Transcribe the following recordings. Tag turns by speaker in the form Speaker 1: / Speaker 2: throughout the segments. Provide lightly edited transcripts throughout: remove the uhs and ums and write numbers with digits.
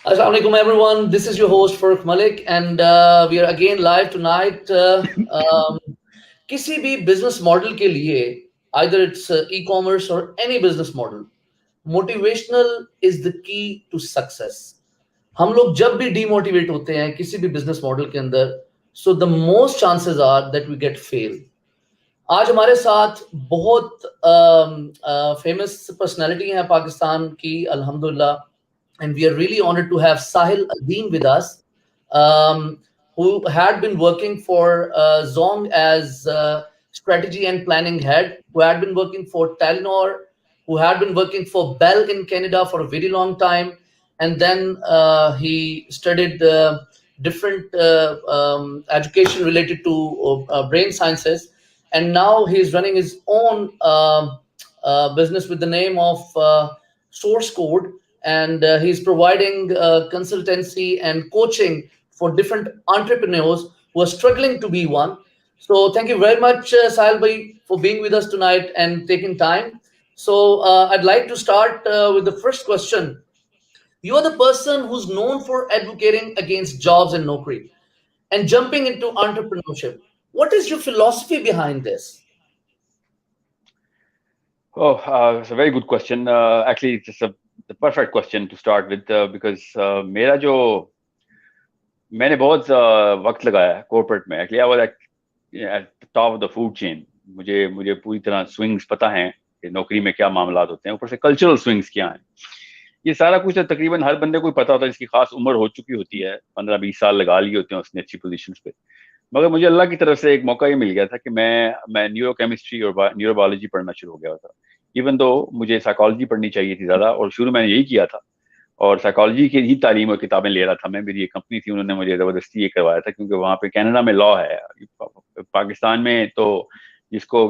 Speaker 1: Assalamu alaikum, everyone. This is your host Farooq Malik, and we are again live tonight. किसी भी business model के लिए, either it's e-commerce or any business model, motivational is the key to success. हम लोग जब भी demotivate होते हैं किसी भी business model के अंदर, so the most chances are that we get fail. आज हमारे साथ बहुत फेमस पर्सनालिटी हैं पाकिस्तान की अल्हम्दुलिल्लाह, and we are really honored to have Sahil Adeem with us, um, who had been working for Zong as strategy and planning head, who had been working for Telenor, who had been working for Bell in Canada for a very long time, and then he studied different education related to brain sciences, and now he's running his own business with the name of Source Code, and he's providing consultancy and coaching for different entrepreneurs who are struggling to be one. So thank you very much, Sahil bhai, for being with us tonight and taking time. So I'd like to start with the first question. You are the person who's known for advocating against jobs and nokri and jumping into entrepreneurship. What is your philosophy behind this?
Speaker 2: Oh, it's a very good question. Actually, it's just the perfect question to start with because मेरा जो मैंने बहुत वक्त लगाया है corporate में. Actually, I was at the top of the food chain. मुझे मुझे पूरी तरह स्विंग्स पता हैं कि नौकरी में क्या मामलात होते हैं, ऊपर से कल्चरल स्विंग्स क्या हैं. ये सारा कुछ तो तकरीबन हर बंदे को ही पता होता है जिसकी खास उम्र हो चुकी होती है. 15-20 साल लगा लिए होते हैं उसने अच्छी पोजीशंस पे. मगर मुझे अल्लाह की तरफ से एक मौका ये मिल गया था कि मैं न्यूरो केमिस्ट्री और न्यूरोबायोलॉजी पढ़ना शुरू हो गया था. इवन दो मुझे साइकोलॉजी पढ़नी चाहिए थी ज़्यादा, और शुरू मैंने यही किया था और साइकोलॉजी की ही तालीम और किताबें ले रहा था मैं. मेरी एक कंपनी थी, उन्होंने मुझे ज़बरदस्ती ये करवाया था क्योंकि वहाँ पे कनाडा में लॉ है. पाकिस्तान में तो जिसको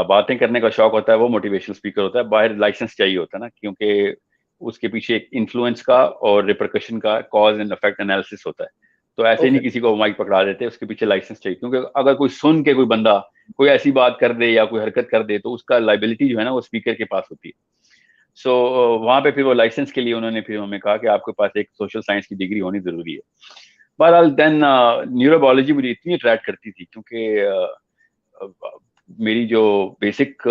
Speaker 2: बातें करने का शौक होता है वो मोटिवेशनल स्पीकर होता है. बाहर लाइसेंस चाहिए होता है ना, क्योंकि उसके पीछे एक इन्फ्लुएंस का और रिपरकशन का कॉज एंड इफेक्ट एनालिसिस होता है. तो ऐसे
Speaker 1: Okay.
Speaker 2: नहीं किसी को माइक पकड़ा देते, उसके पीछे लाइसेंस चाहिए. क्योंकि अगर कोई सुन के कोई बंदा कोई ऐसी बात कर दे या कोई हरकत कर दे तो उसका लाइबिलिटी जो है ना वो स्पीकर के पास होती है. सो वहां पे फिर वो लाइसेंस के लिए उन्होंने फिर हमें कहा कि आपके पास एक सोशल साइंस की डिग्री होनी जरूरी है. बहरहाल देन न्यूरोबायोलॉजी मुझे इतनी अट्रैक्ट करती थी क्योंकि मेरी जो बेसिक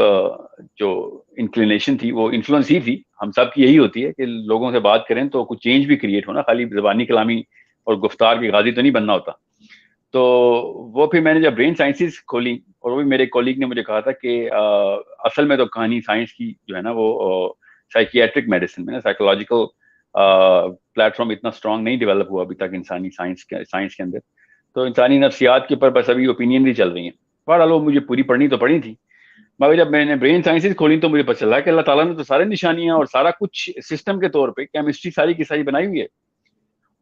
Speaker 2: जो इंक्लिनेशन थी वो इन्फ्लुएंस ही थी. हम सब की यही होती है कि लोगों से बात करें तो कुछ चेंज भी क्रिएट होना, खाली जबानी कलामी और गुफ्तार की गाजी तो नहीं बनना होता. तो वो फिर मैंने जब ब्रेन साइंसेस खोली, और वो भी मेरे कॉलीग ने मुझे कहा था कि असल में तो कहानी साइंस की जो है ना वो साइकियाट्रिक मेडिसिन में ना साइकोलॉजिकल प्लेटफॉर्म इतना स्ट्रांग नहीं डेवलप हुआ अभी तक इंसानी साइंस के अंदर. तो इंसानी नफ्सियात के ऊपर बस अभी ओपिनियन भी चल रही हैं. बहरहाल वो मुझे पूरी पढ़नी तो पड़ी थी. मगर जब मैंने ब्रेन साइंसेस खोली तो मुझे पता चला कि अल्लाह ताला ने तो सारे निशानियां और सारा कुछ सिस्टम के तौर पे केमिस्ट्री सारी की सारी बनाई हुई है.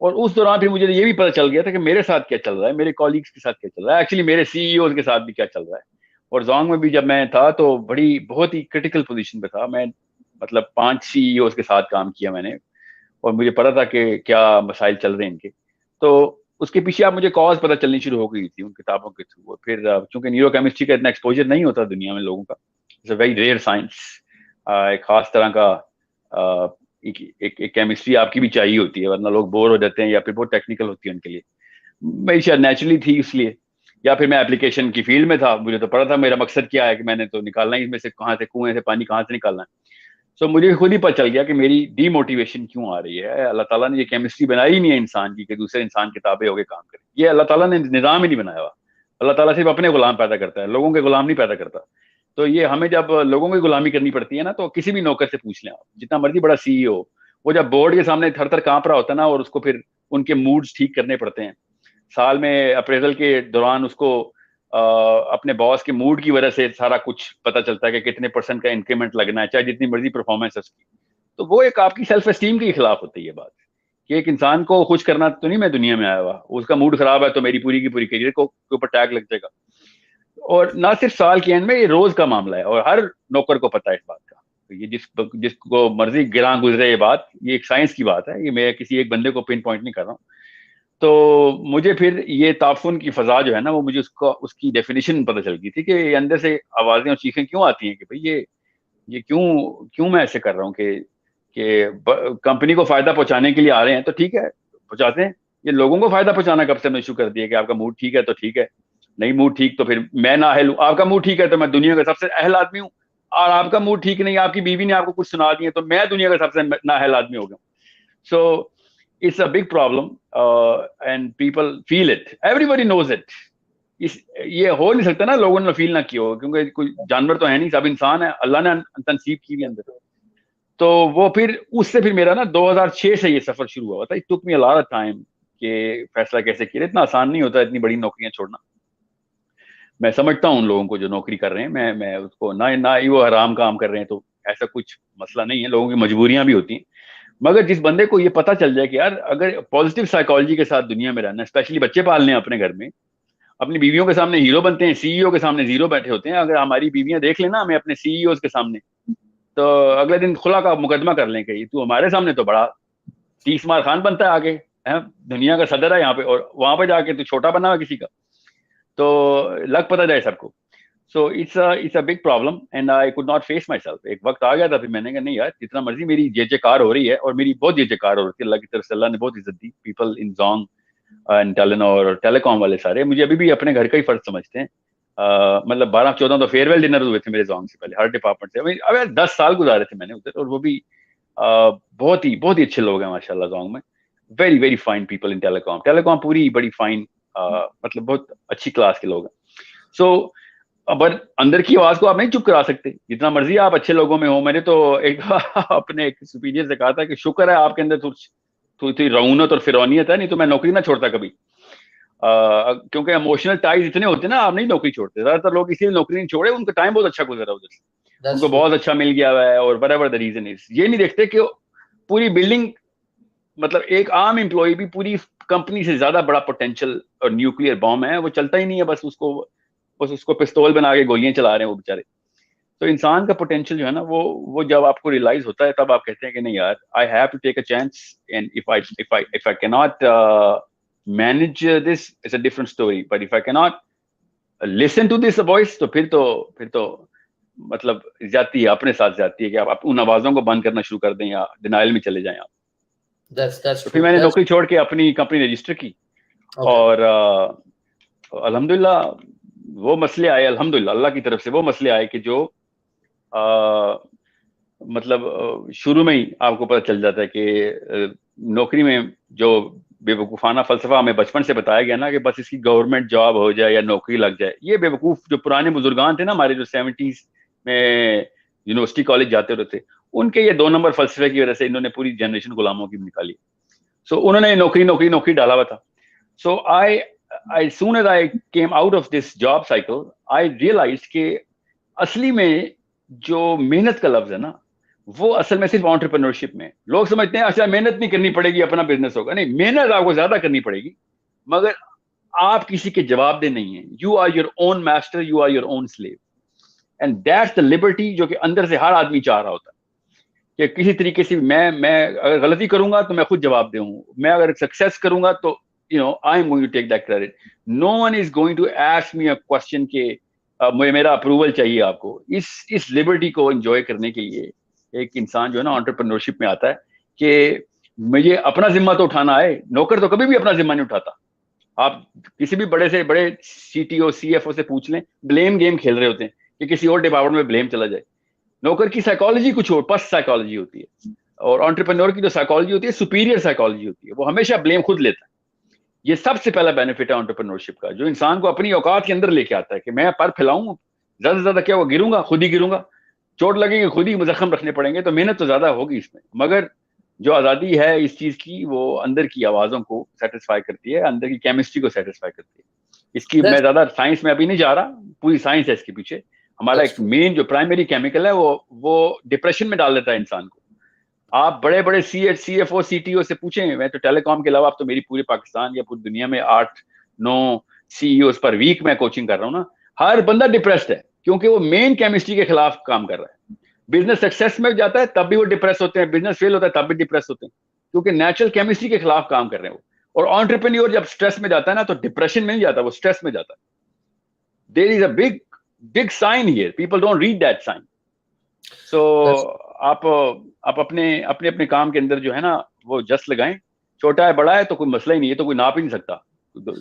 Speaker 2: और उस दौरान फिर मुझे ये भी पता चल गया था कि मेरे साथ क्या चल रहा है, मेरे कॉलीग्स के साथ क्या चल रहा है, एक्चुअली मेरे सीईओ के साथ भी क्या चल रहा है. और जोंग में भी जब मैं था तो बड़ी बहुत ही क्रिटिकल पोजीशन पे था मैं. मतलब 5 सीईओ के साथ काम किया मैंने, और मुझे पता था कि क्या मसाइल चल रहे हैं इनके. तो उसके पीछे आप मुझे कॉज पता चलनी शुरू हो गई थी उन किताबों के थ्रू. फिर चूंकि न्यूरो केमिस्ट्री का इतना एक्सपोजर नहीं होता दुनिया में लोगों का, it's a very rare science. एक खास तरह का एक केमिस्ट्री आपकी भी चाहिए होती है, वरना लोग बोर हो जाते हैं या फिर बहुत टेक्निकल होती है उनके लिए. मेरी शायद नेचुरली थी इसलिए, या फिर मैं एप्लीकेशन की फील्ड में था. मुझे तो पता था मेरा मकसद क्या है कि मैंने तो निकालना ही इसमें से, कहाँ से कुएं से पानी कहाँ से निकालना है. सो मुझे खुद ही पता चल गया कि मेरी डीमोटिवेशन क्यों आ रही है. अल्लाह ताला ने ये केमिस्ट्री बनाई ही नहीं है इंसान की कि दूसरे इंसान किताबें होके काम करे. ये अल्लाह ताला ने निज़ाम ही नहीं बनाया हुआ. अल्लाह ताला सिर्फ अपने गुलाम पैदा करता है, लोगों के गुलाम नहीं पैदा करता. तो ये हमें जब लोगों की गुलामी करनी पड़ती है ना, तो किसी भी नौकर से पूछ लें आप, जितना मर्जी बड़ा सीईओ, वो जब बोर्ड के सामने थर थर कांप रहा होता है ना, और उसको फिर उनके मूड्स ठीक करने पड़ते हैं. साल में अप्रेजल के दौरान उसको अपने बॉस के मूड की वजह से सारा कुछ पता चलता है कि कितने % का इंक्रीमेंट लगना है, चाहे जितनी मर्जी परफॉर्मेंस है उसकी. तो वो एक आपकी सेल्फ एस्टीम के खिलाफ होती है बात, कि एक इंसान को खुश करना तो नहीं मैं दुनिया में आया हुआ, उसका मूड खराब है तो मेरी पूरी की पूरी करियर को के ऊपर टैग लग जाएगा. और ना सिर्फ साल के एंड में, ये रोज का मामला है और हर नौकर को पता है इस बात का. तो ये जिसको मर्जी गिरा गुजरे ये बात, ये एक साइंस की बात है, ये मैं किसी एक बंदे को पिन पॉइंट नहीं कर रहा हूँ. तो मुझे फिर ये ताफुन की फजा जो है ना वो मुझे उसका उसकी डेफिनेशन पता चल गई थी कि अंदर से आवाजें और चीखें क्यों आती हैं कि भाई ये क्यों क्यों मैं ऐसे कर रहा हूँ कि कि कंपनी को फायदा पहुंचाने के लिए आ रहे हैं तो ठीक है, पहुंचाते हैं। ये लोगों को फायदा पहुंचाना कब से हमने शुरू कर दिया कि आपका मूड ठीक है तो ठीक है, नहीं मूड ठीक तो फिर मैं ना अहल हूं। आपका मूड ठीक है तो मैं दुनिया का सबसे अहल आदमी हूँ, और आपका मूड ठीक नहीं, आपकी बीवी ने आपको कुछ सुना दिया तो मैं दुनिया का सबसे नाअहल आदमी हो गया। So it's a big problem and people feel it, everybody knows it. ये हो नहीं सकता ना लोगों ने फील ना किया हो, क्योंकि कोई जानवर तो है नहीं, सब इंसान है, अल्लाह ने तनसीब की भी अंदर। तो वो फिर उससे फिर मेरा ना 2006 से ये सफर शुरू हुआ था। It took me a lot of time कि फैसला कैसे किया। इतना आसान नहीं होता इतनी बड़ी नौकरियां छोड़ना। मैं समझता हूँ उन लोगों को जो नौकरी कर रहे हैं, मैं उसको ना ही वो हराम काम कर रहे हैं, तो ऐसा कुछ मसला नहीं है, लोगों की मजबूरियां भी होती हैं। मगर जिस बंदे को ये पता चल जाए कि यार अगर पॉजिटिव साइकोलॉजी के साथ दुनिया में रहना, स्पेशली बच्चे पालने हैं अपने घर में, अपनी बीवियों के सामने हीरो बनते हैं, सीईओ के सामने जीरो बैठे होते हैं। अगर हमारी बीवियां देख लेना हमें अपने सीईओ के सामने, तो अगले दिन खुला का मुकदमा कर लें कि तू हमारे सामने तो बड़ा 30 मार खान बनता है आगे, है दुनिया का सदर है यहाँ पे, और वहां पे जाके तू छोटा बना हुआ किसी का, तो लग पता जाए सबको। सो it's a big problem and I could not face my self. एक वक्त आ गया था, फिर मैंने कहा नहीं यार, जितना मर्जी मेरी जय जयकार हो रही है, और मेरी बहुत जय जयकार हो रही थी, अल्लाह की तरफ से अल्लाह ने बहुत इज्जत दी। People in Zong and Telenor और टेलीकॉम वाले सारे मुझे अभी भी अपने घर का ही फर्ज समझते हैं। मतलब 12-14 तो फेयरवेल डिनर हुए थे मेरे जोंग से पहले, हर डिपार्टमेंट से। अब 10 साल गुजारे थे मैंने उधर, और वो भी बहुत ही अच्छे लोग हैं माशाल्लाह जोंग में। Very very fine people in telecom. Telecom पूरी बड़ी फाइन, मतलब बहुत अच्छी क्लास के लोग हैं। सो पर अंदर की आवाज को आप नहीं चुप करा सकते, जितना मर्जी आप अच्छे लोगों में हो। मैंने तो एक अपने एक सुपीरियर से कहा था कि शुक्र है आपके अंदर थोड़ी रऊनत और फिरौनियत है, नहीं तो मैं नौकरी ना छोड़ता कभी। क्योंकि इमोशनल टाइज इतने होते हैं ना, आप नहीं नौकरी छोड़ते। ज्यादातर लोग इसीलिए नौकरी नहीं छोड़े, उनका टाइम बहुत अच्छा गुजरा उधर से,
Speaker 1: That's
Speaker 2: उनको
Speaker 1: true.
Speaker 2: बहुत अच्छा मिल गया है, और whatever the reason is, ये नहीं देखते कि पूरी बिल्डिंग, मतलब एक आम एम्प्लॉय भी पूरी कंपनी से ज्यादा बड़ा पोटेंशियल और न्यूक्लियर बॉम्ब है, वो चलता ही नहीं है, बस उसको पिस्तौल बना के गोलियां चला रहे हैं वो बेचारे। तो इंसान का पोटेंशियल जो है ना, वो जब आपको रियलाइज होता है, तब आप कहते हैं कि नहीं यार, I have to take a chance, and if I can not manage this, it's a different story, but if I can not listen to this voice, तो फिर तो मतलब जाती है, अपने साथ जाती है कि आप उन आवाजों को बंद करना शुरू कर दें या डिनाइल में चले जाएं आप।
Speaker 1: That's
Speaker 2: तो फिर
Speaker 1: true.
Speaker 2: मैंने
Speaker 1: That's
Speaker 2: नौकरी छोड़ के अपनी कंपनी रजिस्टर की,
Speaker 1: okay.
Speaker 2: और अल्हम्दुलिल्लाह वो मसले आए, अल्हम्दुलिल्लाह अल्लाह की तरफ से वो मसले आए कि जो मतलब शुरू में ही आपको पता चल जाता है कि नौकरी में जो बेवकूफ़ाना फलसफा हमें बचपन से बताया गया ना कि बस इसकी गवर्नमेंट जॉब हो जाए या नौकरी लग जाए, ये बेवकूफ़ जो पुराने बुजुर्गान थे ना हमारे, जो 70s में यूनिवर्सिटी कॉलेज जाते रहते, उनके ये 2 नंबर फलसफे की वजह से इन्होंने पूरी जनरेशन गुलामों की निकाली। सो उन्होंने नौकरी नौकरी नौकरी डाला हुआ था। So I soon as I came out of this job cycle, I realize कि असली में जो मेहनत का लफ्ज है ना, वो असल में सिर्फ एंटरप्रेन्योरशिप में। लोग समझते हैं अच्छा मेहनत नहीं करनी पड़ेगी अपना बिजनेस होगा, नहीं, मेहनत आपको ज्यादा करनी पड़ेगी, मगर आप किसी के जवाबदेह नहीं है। You are your own master, you are your own slave, and that's the liberty जो कि अंदर से हर आदमी चाह रहा होता है कि किसी तरीके से मैं अगर गलती करूंगा तो मैं खुद जवाबदेह हूं, मैं अगर सक्सेस करूंगा तो I am going to take that credit. No one is going to ask me a question के मेरा अप्रूवल चाहिए आपको। इस लिबर्टी को एंजॉय करने के लिए एक इंसान जो है ना एंटरप्रेन्योरशिप में आता है कि मुझे अपना जिम्मा तो उठाना है। नौकर तो कभी भी अपना जिम्मा नहीं उठाता। आप किसी भी बड़े से बड़े सीटीओ सीएफओ से पूछ लें, ब्लेम गेम खेल रहे होते हैं कि किसी और डिपार्टमेंट में ब्लेम चला जाए। नौकर की साइकोलॉजी कुछ और पस साइकोलॉजी होती है, और एंटरप्रेन्योर की जो साइकोलॉजी होती है सुपीरियर साइकोलॉजी होती है, वो हमेशा ब्लेम खुद लेता है। ये सबसे पहला बेनिफिट है एंटरप्रेन्योरशिप का, जो इंसान को अपनी औकात के अंदर लेके आता है कि मैं पर फैलाऊं, ज्यादा से ज्यादा क्या वो गिरूंगा, खुद ही गिरूंगा, चोट लगेगी खुद ही जख्म रखने पड़ेंगे, तो मेहनत तो ज्यादा होगी इसमें, मगर जो आजादी है इस चीज की, वो अंदर की आवाजों को सेटिस्फाई करती है, अंदर की केमिस्ट्री को सेटिस्फाई करती है। इसकी मैं
Speaker 1: That's
Speaker 2: ज्यादा साइंस में अभी नहीं जा रहा, पूरी साइंस है इसके पीछे। हमारा
Speaker 1: that's
Speaker 2: एक
Speaker 1: true.
Speaker 2: मेन जो प्राइमरी केमिकल है वो डिप्रेशन में डाल देता है इंसान को। आप बड़े बड़े सीएफओ सीटीओ से पूछें, मैं तो टेलीकॉम के अलावा आप तो मेरी पूरे पाकिस्तान या पूरी दुनिया में 8-9 सीईओ पर वीक मैं कोचिंग कर रहा हूँ ना, हर बंदा डिप्रेस्ड है, क्योंकि वो मेन केमिस्ट्री के खिलाफ काम कर रहा है। बिजनेस सक्सेस में जाता है तब भी वो डिप्रेस होते हैं, बिजनेस फेल होता है तब भी डिप्रेस होते हैं, क्योंकि नेचुरल केमिस्ट्री के खिलाफ काम कर रहे हैं वो। और एंटरप्रेन्योर जब स्ट्रेस में जाता है ना, तो डिप्रेशन में नहीं जाता, वो स्ट्रेस में जाता है। There is a big sign here, people don't read that sign. So
Speaker 1: That's
Speaker 2: आप अपने अपने अपने काम के अंदर जो है ना वो जस्ट लगाएं। छोटा है बड़ा है तो कोई मसला ही नहीं है, तो कोई नाप ही नहीं सकता।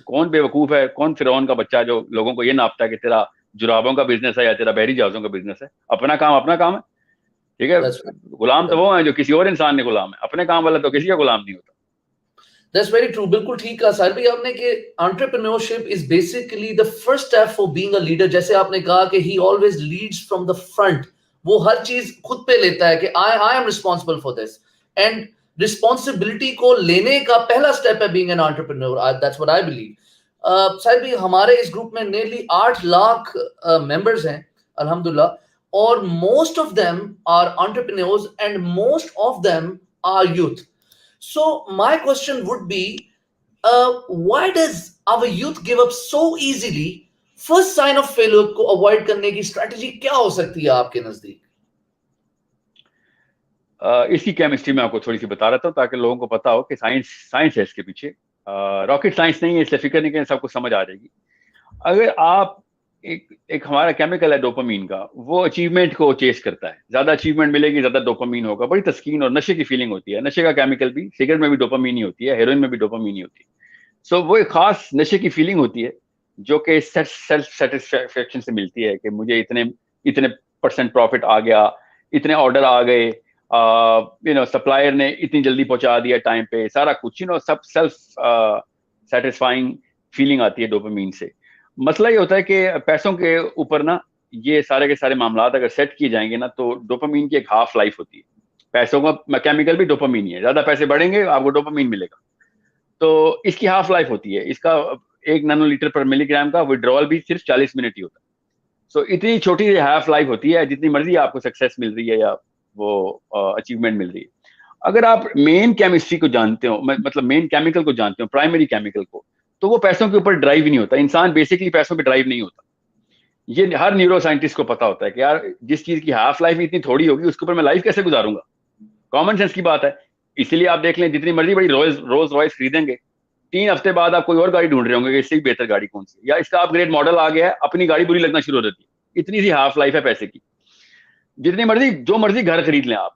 Speaker 2: कौन बेवकूफ है, कौन फिरौन का बच्चा जो लोगों को ये नापता है कि तेरा जुराबों का बिजनेस है या तेरा बहरी जहाजों का बिजनेस है। अपना काम है, ठीक है।
Speaker 1: That's
Speaker 2: गुलाम तो
Speaker 1: right.
Speaker 2: वो है जो किसी और इंसान ने गुलाम है, अपने काम वाला तो किसी का गुलाम नहीं होता।
Speaker 1: That's very true. बिल्कुल ठीक कहा साहिर भाई आपने कि entrepreneurship is basically the first step for being a leader. जैसे आपने कहा कि he always leads from the front. वो हर चीज खुद पे लेता है कि I am responsible for this. And responsibility को लेने का पहला step है being an entrepreneur. That's what I believe. Sahir भाई हमारे इस ग्रुप में nearly 8 लाख members हैं अल्हम्दुलिल्लाह, और most of them are entrepreneurs and most of them are youth. So my question would be, why does our youth give up so easily? First sign of failure को avoid करने की strategy क्या हो सकती है आपके नजदीक?
Speaker 2: इसकी केमिस्ट्री में आपको थोड़ी सी बता रहा था ताकि लोगों को पता हो कि साइंस साइंस है इसके पीछे। रॉकेट साइंस नहीं है, इसलिए फिक्र नहीं करें, सबको समझ आ जाएगी। अगर आप एक एक हमारा केमिकल है डोपामीन का, वो अचीवमेंट को चेस करता है। ज्यादा अचीवमेंट मिलेगी, ज्यादा डोपामीन होगा, बड़ी तस्कीन और नशे की फीलिंग होती है। नशे का केमिकल भी सिगरेट में भी डोपामीन ही होती है, हेरोइन में भी डोपामीन ही होती है। सो वो एक खास नशे की फीलिंग होती है जो कि सेल्फ सेटिस्फेक्शन से मिलती है कि मुझे इतने इतने परसेंट प्रॉफिट आ गया, इतने ऑर्डर आ गए, सप्लायर ने इतनी जल्दी पहुंचा दिया टाइम पे, सारा कुछ सब सेल्फ सेटिस्फाइंग फीलिंग आती है डोपामीन से। मसला ये होता है कि पैसों के ऊपर ना ये सारे के सारे मामला अगर सेट किए जाएंगे ना तो डोपामीन की एक हाफ लाइफ होती है। पैसों का केमिकल भी डोपामीन ही है, ज्यादा पैसे बढ़ेंगे आपको डोपामीन मिलेगा, तो इसकी हाफ लाइफ होती है। इसका 1 नैनोलीटर पर मिलीग्राम का विड्रॉल भी सिर्फ 40 मिनट ही होता है। सो इतनी छोटी सी हाफ लाइफ होती है, जितनी मर्जी आपको सक्सेस मिल रही है या वो अचीवमेंट मिल रही है। अगर आप मेन केमिस्ट्री को जानते हो, मतलब मेन केमिकल को जानते हो, प्राइमरी केमिकल को, तो वो पैसों के ऊपर ड्राइव नहीं होता। इंसान बेसिकली पैसों पे ड्राइव नहीं होता। ये हर न्यूरो साइंटिस्ट को पता होता है कि यार जिस चीज की हाफ लाइफ इतनी थोड़ी होगी उसके ऊपर मैं लाइफ कैसे गुजारूंगा। कॉमन सेंस की बात है। इसीलिए आप देख लें, जितनी मर्जी बड़ी रोल्स रॉयस खरीदेंगे, 3 हफ्ते बाद आप कोई और गाड़ी ढूंढ रहे होंगे कि इससे भी बेहतर गाड़ी कौन सी, या इसका अपग्रेड मॉडल आ गया है, अपनी गाड़ी बुरी लगना शुरू हो जाती है। इतनी सी हाफ लाइफ है पैसे की। जितनी मर्जी जो मर्जी घर खरीद लें आप,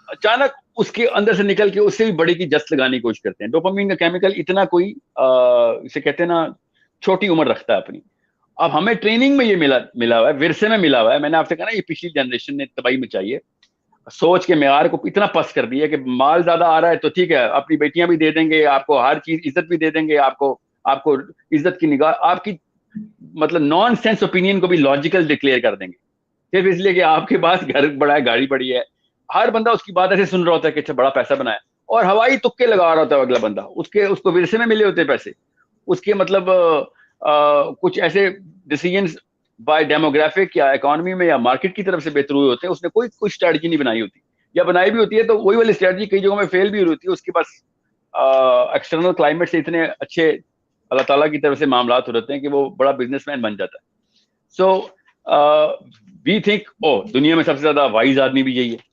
Speaker 2: अचानक उसके अंदर से निकल के उससे भी बड़ी की जस्त लगाने की कोशिश करते हैं। डोपामीन का केमिकल इतना कोई इसे कहते हैं ना छोटी उम्र रखता है अपनी। अब हमें ट्रेनिंग में ये मिला हुआ है, विरसे में मिला हुआ है। मैंने आपसे कहा ना ये पिछली जनरेशन ने तबाही मचाई है, सोच के मेयार को इतना पस्त कर दिया कि माल ज्यादा आ रहा है तो ठीक है, अपनी बेटियां भी दे देंगे आपको, हर चीज इज्जत भी दे देंगे आपको, आपको इज्जत की निगाह, आपकी मतलब नॉन सेंस ओपिनियन को भी लॉजिकल डिक्लेयर कर देंगे सिर्फ इसलिए कि आपके पास घर बड़ा है, गाड़ी बड़ी है। हर बंदा उसकी बात ऐसे सुन रहा होता है कि अच्छा बड़ा पैसा बनाया, और हवाई तुक्के लगा रहा होता है अगला बंदा। उसको विरसे में मिले होते हैं पैसे, उसके मतलब कुछ ऐसे डिसीजंस बाय डेमोग्राफिक या इकोनॉमी में या मार्केट की तरफ से बेहतर हुए होते हैं। उसने कोई स्ट्रेटजी नहीं बनाई होती, या बनाई भी होती है तो वही वाली स्ट्रेटजी कई जगहों में फेल भी हो रही होती है। उसके पास एक्सटर्नल क्लाइमेट से इतने अच्छे अल्लाह ताला की तरफ से मामला हो रहते हैं कि वो बड़ा बिजनेसमैन बन जाता है। सो वी थिंक ओ दुनिया में सबसे ज्यादा वाइज आदमी भी यही है।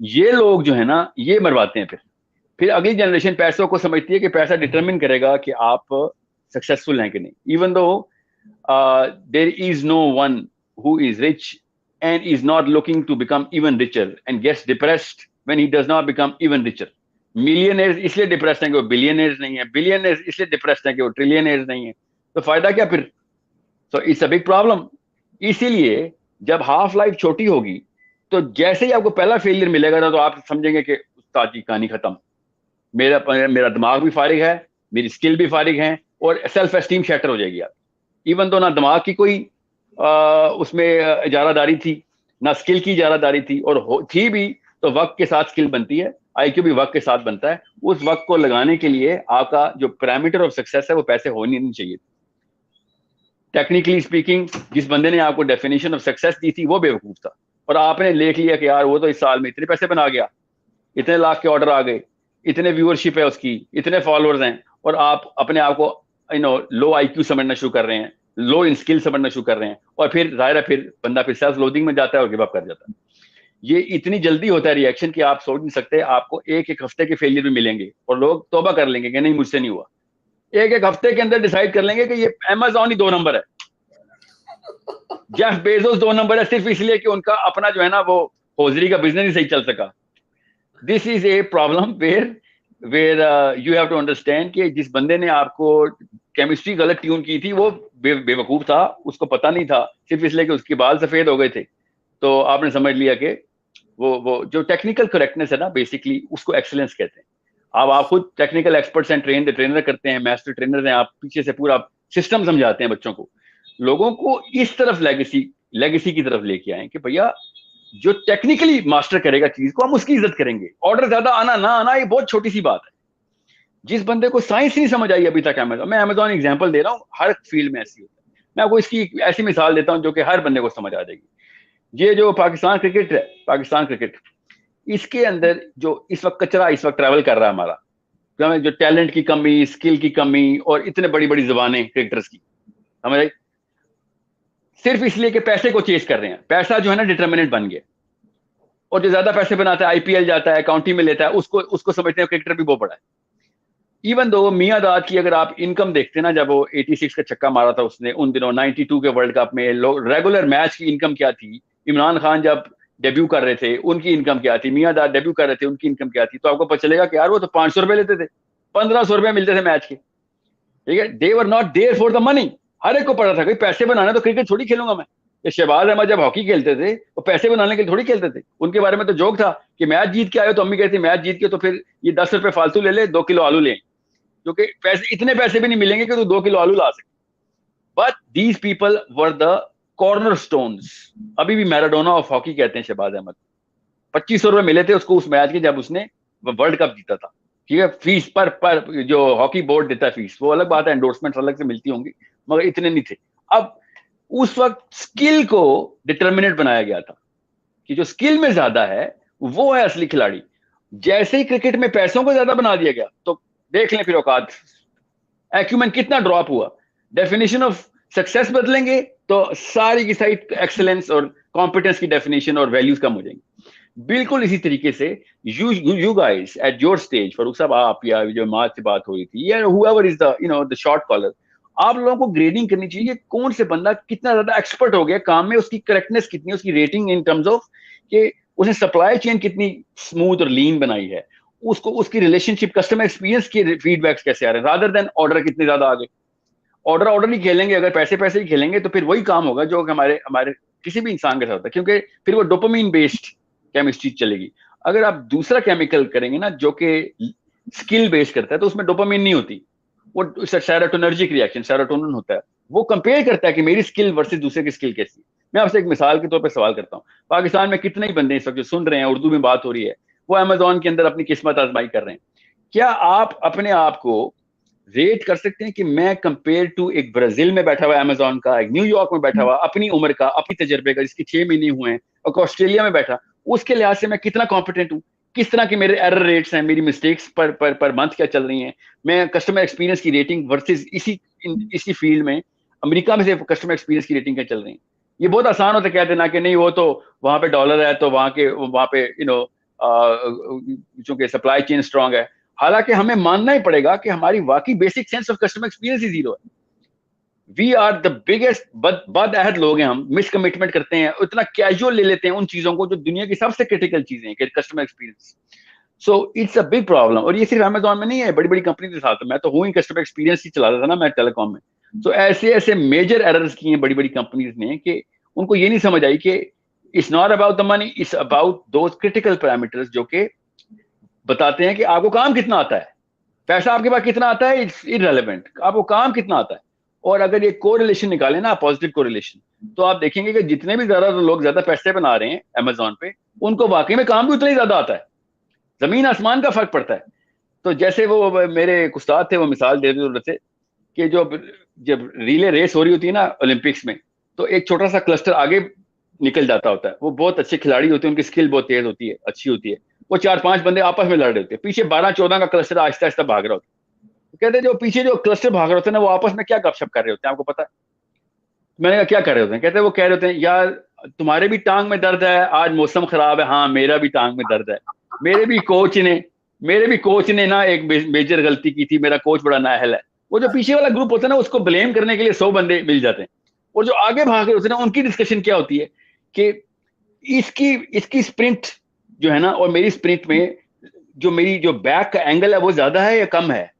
Speaker 2: ये लोग जो है ना ये मरवाते हैं। फिर अगली जनरेशन पैसों को समझती है कि पैसा डिटरमिन करेगा कि आप सक्सेसफुल हैं कि नहीं। Even though there is no one who is rich and is not looking to become even richer and gets depressed when he does not become even richer. Millionaires इसलिए डिप्रेस्ड हैं कि वो बिलियनर्स नहीं है, billionaires इसलिए depressed हैं कि वो ट्रिलियनर्स नहीं है। तो फायदा क्या फिर? सो इट्स अ बिग प्रॉब्लम। इसीलिए जब हाफ लाइफ छोटी होगी तो जैसे ही आपको पहला फेलियर मिलेगा ना तो आप समझेंगे कि उस्ताद की कहानी खत्म, मेरा दिमाग भी फारिग है, मेरी स्किल भी फारिग है, और सेल्फ एस्टीम शैटर हो जाएगी आप। इवन तो ना दिमाग की कोई उसमें इजारादारी थी, ना स्किल की इजारादारी थी, और थी भी तो वक्त के साथ स्किल बनती है, आईक्यू भी वक्त के साथ बनता है। उस वक्त को लगाने के लिए आपका जो पैरामीटर ऑफ सक्सेस है वो पैसे होने नहीं चाहिए। टेक्निकली स्पीकिंग जिस बंदे ने आपको डेफिनेशन ऑफ सक्सेस दी थी वो बेवकूफ था, और आपने देख लिया कि यार वो तो इस साल में इतने पैसे बना गया, इतने लाख के ऑर्डर आ गए, इतने व्यूअरशिप है उसकी, इतने फॉलोअर्स हैं, और आप अपने आप को लो आईक्यू समझना शुरू कर रहे हैं, लो इन स्किल समझना शुरू कर रहे हैं, और फिर जाहिर है फिर बंदा फिर सेल्फ लोडिंग में जाता है और गिव अप कर जाता है। ये इतनी जल्दी होता है रिएक्शन कि आप सोच नहीं सकते। आपको एक हफ्ते के फेलियर भी मिलेंगे और लोग तौबा कर लेंगे कि नहीं मुझसे नहीं हुआ। एक हफ्ते के अंदर डिसाइड कर लेंगे कि ये अमेज़न ही 2 नंबर है, जेफ बेजोस 2 नंबर है, सिर्फ इसलिए कि उनका अपना जो है ना वो हौजरी का बिजनेस ही सही चल सका। This is a problem where you have to understand कि जिस बंदे ने आपको केमिस्ट्री गलत ट्यून की थी वो बेवकूफ था, उसको पता नहीं था, सिर्फ इसलिए कि उसके बाल सफेद हो गए थे तो आपने समझ लिया कि वो जो टेक्निकल करेक्टनेस है ना, बेसिकली उसको एक्सीलेंस कहते हैं। अब आप खुद टेक्निकल एक्सपर्ट्स हैं, ट्रेनर करते हैं, मास्टर ट्रेनर हैं, आप पीछे से पूरा सिस्टम समझाते हैं बच्चों को। लोगों को इस तरफ लेगेसी की तरफ लेके आए कि भैया जो टेक्निकली मास्टर करेगा चीज को हम उसकी इज्जत करेंगे। ऑर्डर ज्यादा आना ना आना ये बहुत छोटी सी बात है। जिस बंदे को साइंस नहीं समझ आई अभी तक अमेजोन, मैं अमेजोन एग्जांपल दे रहा हूँ, हर फील्ड में ऐसी होता है। मैं आपको इसकी ऐसी मिसाल देता हूँ जो कि हर बंदे को समझ आ जाएगी। ये जो पाकिस्तान क्रिकेट है, पाकिस्तान क्रिकेट, इसके अंदर जो इस वक्त कचरा इस वक्त ट्रैवल कर रहा है हमारा, जो टैलेंट की कमी, स्किल की कमी और इतने बड़ी बड़ी जुबानें क्रिकेटर्स की, समझ आई, सिर्फ इसलिए कि पैसे को चेस कर रहे हैं। पैसा जो है ना डिटर्मिनेंट बन गया, और जो ज्यादा पैसे बनाता है, आईपीएल जाता है, काउंटी में लेता है, उसको समझते हैं क्रिकेटर भी बहुत बड़ा है। इवन दो मियां दाद की अगर आप इनकम देखते हैं ना, जब वो 86 का छक्का मारा था उसने उन दिनों, 92 के वर्ल्ड कप में रेगुलर मैच की इनकम क्या थी, इमरान खान जब डेब्यू कर रहे थे उनकी इनकम क्या थी, मियां दाद डेब्यू कर रहे थे उनकी इनकम क्या थी, तो आपको पता चलेगा कि यार वो तो 500 रुपए लेते थे, 1500 रुपए मिलते थे मैच के। ठीक है, they were not there for the money. हर एक को पता था कि पैसे बनाना तो क्रिकेट थोड़ी खेलूंगा मैं। ये शहबाज अहमद जब हॉकी खेलते थे वो पैसे बनाने के लिए थोड़ी खेलते थे। उनके बारे में तो जोक था कि मैच जीत के आए तो अम्मी कहती मैच जीत के तो फिर ये 10 रुपए फालतू ले ले, 2 किलो आलू ले, क्योंकि पैसे इतने पैसे भी नहीं मिलेंगे कि तू 2 किलो आलू ला सके। But these people were the corner stones. अभी भी मैराडोना ऑफ हॉकी कहते हैं शहबाज अहमद। 2500 रुपए मिले थे उसको उस मैच के जब उसने वर्ल्ड कप जीता था। ठीक है, फीस पर जो हॉकी बोर्ड देता है फीस, वो अलग बात है, एंडोर्समेंट अलग से मिलती होंगी, मगर इतने नहीं थे। अब उस वक्त स्किल को डिटर्मिनेंट बनाया गया था कि जो स्किल में ज्यादा है वो है असली खिलाड़ी। जैसे ही क्रिकेट में पैसों को ज्यादा बना दिया गया तो देख लें फिर औकात, एक्यूमेंट कितना ड्रॉप हुआ। डेफिनेशन ऑफ सक्सेस बदलेंगे तो सारी की सारी एक्सेलेंस और कॉम्पिटेंस की डेफिनेशन और वैल्यूज कम हो जाएंगी। बिल्कुल इसी तरीके से you guys at your stage, Farrukh साहब आप या जो माज से बात हो रही थी, या whoever is the short caller, आप लोगों को ग्रेडिंग करनी चाहिए कौन से बंदा कितना ज्यादा एक्सपर्ट हो गया काम में, उसकी करेक्टनेस कितनी, उसकी रेटिंग इन टर्म्स ऑफ कि उसने सप्लाई चेन कितनी स्मूथ और लीन बनाई है, उसको उसकी रिलेशनशिप कस्टमर एक्सपीरियंस के फीडबैक्स कैसे आ रहे हैं, रादर देन ऑर्डर कितने ज्यादा आ गए। ऑर्डर ही खेलेंगे, अगर पैसे ही खेलेंगे तो फिर वही काम होगा जो हमारे हमारे किसी भी इंसान के साथ होता है, क्योंकि फिर वो डोपामिन बेस्ड केमिस्ट्री चलेगी। अगर आप दूसरा केमिकल करेंगे ना जो कि स्किल बेस्ड करता है तो उसमें डोपामिन नहीं होती, वो सेरोटोनर्जिक रिएक्शन, सेरोटोनिन होता है, वो कंपेयर करता है कि मेरी स्किल वर्सेस दूसरे की स्किल कैसी है। मैं आपसे एक मिसाल के तौर पर सवाल करता हूँ, पाकिस्तान में कितने ही बंदे इस वक्त जो सुन रहे हैं, उर्दू में बात हो रही है, वो अमेजोन के अंदर अपनी किस्मत आजमाई कर रहे हैं। क्या आप अपने आप को रेट कर सकते हैं कि मैं कंपेयर टू एक ब्राजील में बैठा हुआ अमेजोन का, एक न्यूयॉर्क में बैठा हुआ, अपनी उम्र का, अपनी तजर्बे का, जिसके 6 महीने हुए हैं, और ऑस्ट्रेलिया में बैठा, उसके लिहाज से मैं कितना कॉम्पिटेंट हूँ, किस तरह के मेरे एरर रेट्स हैं, मेरी मिस्टेक्स पर मंथ क्या चल रही हैं, मैं कस्टमर एक्सपीरियंस की रेटिंग वर्सेस इसी फील्ड में अमेरिका में से कस्टमर एक्सपीरियंस की रेटिंग क्या चल रही है। ये बहुत आसान होता है कह देना कि नहीं वो तो वहां पे डॉलर है तो वहां पे चूंकि सप्लाई चेन स्ट्रांग है। हालांकि हमें मानना ही पड़ेगा कि हमारी वाकई basic sense of customer experience he zero है। वी आर द बिगेस्ट बद अहद लोग हैं, हम मिस कमिटमेंट करते हैं, इतना कैजुअल ले लेते हैं उन चीजों को जो दुनिया की सबसे क्रिटिकल चीजें हैं, customer experience. So it's a big problem, और ये सिर्फ अमेजोन में नहीं है, बड़ी बड़ी कंपनी के साथ। मैं तो हूँ ही कस्टमर एक्सपीरियंस ही चलाता था ना मैं टेलीकॉम में। तो ऐसे ऐसे मेजर एरर्स किए हैं बड़ी बड़ी कंपनीज ने कि उनको ये नहीं समझ आई कि it's not about the money, it's about those critical parameters जो कि बताते हैं कि आपको काम कितना आता है। पैसा आपके पास कितना आता है इट्स इररिलेवेंट, आपको काम कितना आता है। और अगर ये कोरिलेशन निकालें ना, पॉजिटिव कोरिलेशन, तो आप देखेंगे कि जितने भी ज्यादा लोग ज्यादा पैसे बना रहे हैं अमेजोन पे, उनको वाकई में काम भी उतना ही ज्यादा आता है। जमीन आसमान का फर्क पड़ता है। तो जैसे वो मेरे उस्ताद थे, वो मिसाल दे रहे थे कि जब रिले रेस हो रही होती है ना ओलंपिक्स में, तो एक छोटा सा क्लस्टर आगे निकल जाता होता है, वो बहुत अच्छे खिलाड़ी होते हैं, उनकी स्किल बहुत तेज होती है, अच्छी होती है, वो 4-5 बंदे आपस में लड़ रहे होते हैं, पीछे 12-14 का क्लस्टर आहिस्ता आहिस्ता भाग रहा होता है। तो कहते हैं जो पीछे जो क्लस्टर भाग रहे होते हैं ना, वो आपस में क्या गपशप कर रहे होते हैं आपको पता है? मैंने कहा क्या कर रहे होते हैं? कहते हैं वो कह रहे होते हैं यार तुम्हारे भी टांग में दर्द है, आज मौसम खराब है, हाँ मेरा भी टांग में दर्द है, मेरे भी कोच ने ना एक मेजर गलती की थी, मेरा कोच बड़ा नाअहल है। वो जो पीछे वाला ग्रुप होता है ना, उसको ब्लेम करने के लिए 100 बंदे मिल जाते हैं, और जो आगे भाग रहे होते हैं ना, उनकी डिस्कशन क्या होती है कि इसकी इसकी स्प्रिंट जो है ना, और मेरी स्प्रिंट में मेरी जो बैक का एंगल है वो ज्यादा है या कम है,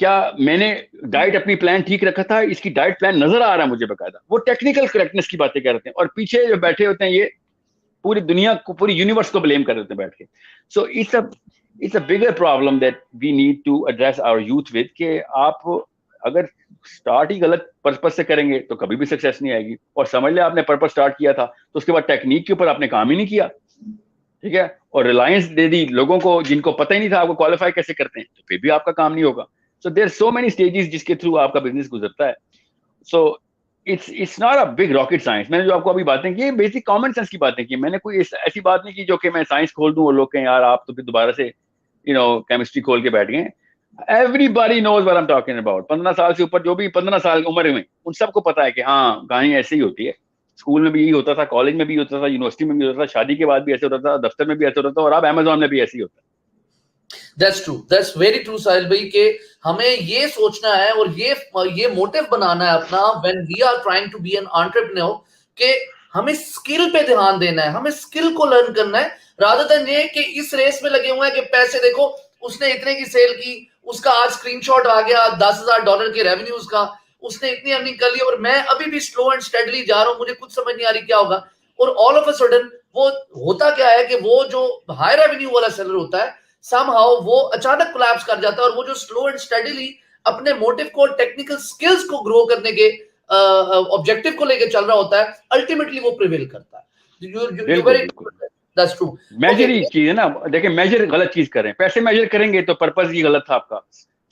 Speaker 2: क्या मैंने डाइट अपनी प्लान ठीक रखा था, इसकी डाइट प्लान नजर आ रहा है मुझे बकायदा। वो टेक्निकल करेक्टनेस की बातें करते हैं, और पीछे जो बैठे होते हैं ये पूरी दुनिया को, पूरी यूनिवर्स को ब्लेम कर देते हैं बैठ के। So it's a bigger problem that we need to address our youth with, कि आप अगर स्टार्ट ही गलत पर्पज से करेंगे तो कभी भी सक्सेस नहीं आएगी। और समझ ले आपने पर्पज स्टार्ट किया था तो उसके बाद टेक्निक के ऊपर आपने काम ही नहीं किया, ठीक है, और रिलायंस दे दी लोगों को जिनको पता ही नहीं था आपको क्वालिफाई कैसे करते हैं, तो फिर भी आपका काम नहीं होगा। So there so many stages जिसके थ्रू आपका बिजनेस गुजरता है। So it's not a big rocket science. मैंने जो आपको अभी बातें की बेसिक कॉमन सेंस की बातें की, मैंने कोई ऐसी बात नहीं की जो कि मैं साइंस खोल दूं और लोग कहें यार आप तो फिर दोबारा से केमिस्ट्री खोल के बैठ गए। Everybody knows what I am talking about. 15 साल से ऊपर जो भी 15 साल की उम्र में, उन सबको पता है कि हाँ कहानी ऐसे ही होती है। स्कूल में भी यही होता था, कॉलेज में भी होता था, यूनिवर्सिटी में भी होता था, शादी के बाद भी ऐसे होता था, दफ्तर में भी ऐसे होता था, और अब अमेजोन में भी ऐसे ही होता है।
Speaker 1: That's true. That's very true, साहिल भाई, कि हमें ये सोचना है और ये मोटिव बनाना है अपना when we are trying to be an entrepreneur, कि हमें स्किल पे ध्यान देना है, हमें स्किल को लर्न करना है, rather than ये कि इस रेस में लगे हुए हैं कि पैसे देखो उसने इतने की सेल की, उसका आज स्क्रीनशॉट आ गया $10,000 के रेवेन्यूज का, उसने इतनी अर्निंग कर ली और मैं अभी भी स्लो एंड स्टेडली जा रहा हूं, मुझे कुछ समझ नहीं आ रही क्या होगा। और ऑल ऑफ अ सडन वो होता क्या है कि वो जो हाई रेवेन्यू वाला सेलर होता है somehow वो अचानक कोलैप्स कर जाता है, और वो जो स्लो एंड स्टडीली अपने मोटिव को, टेक्निकल स्किल्स को ग्रो करने के ऑब्जेक्टिव को लेके चल रहा होता है, अल्टीमेटली वो प्रिवेल करता है। That's true.
Speaker 2: मेजर ही चीज है ना, देखिए मेजर गलत चीज कर रहे हैं। पैसे मेजर करेंगे तो पर्पस ही गलत था आपका।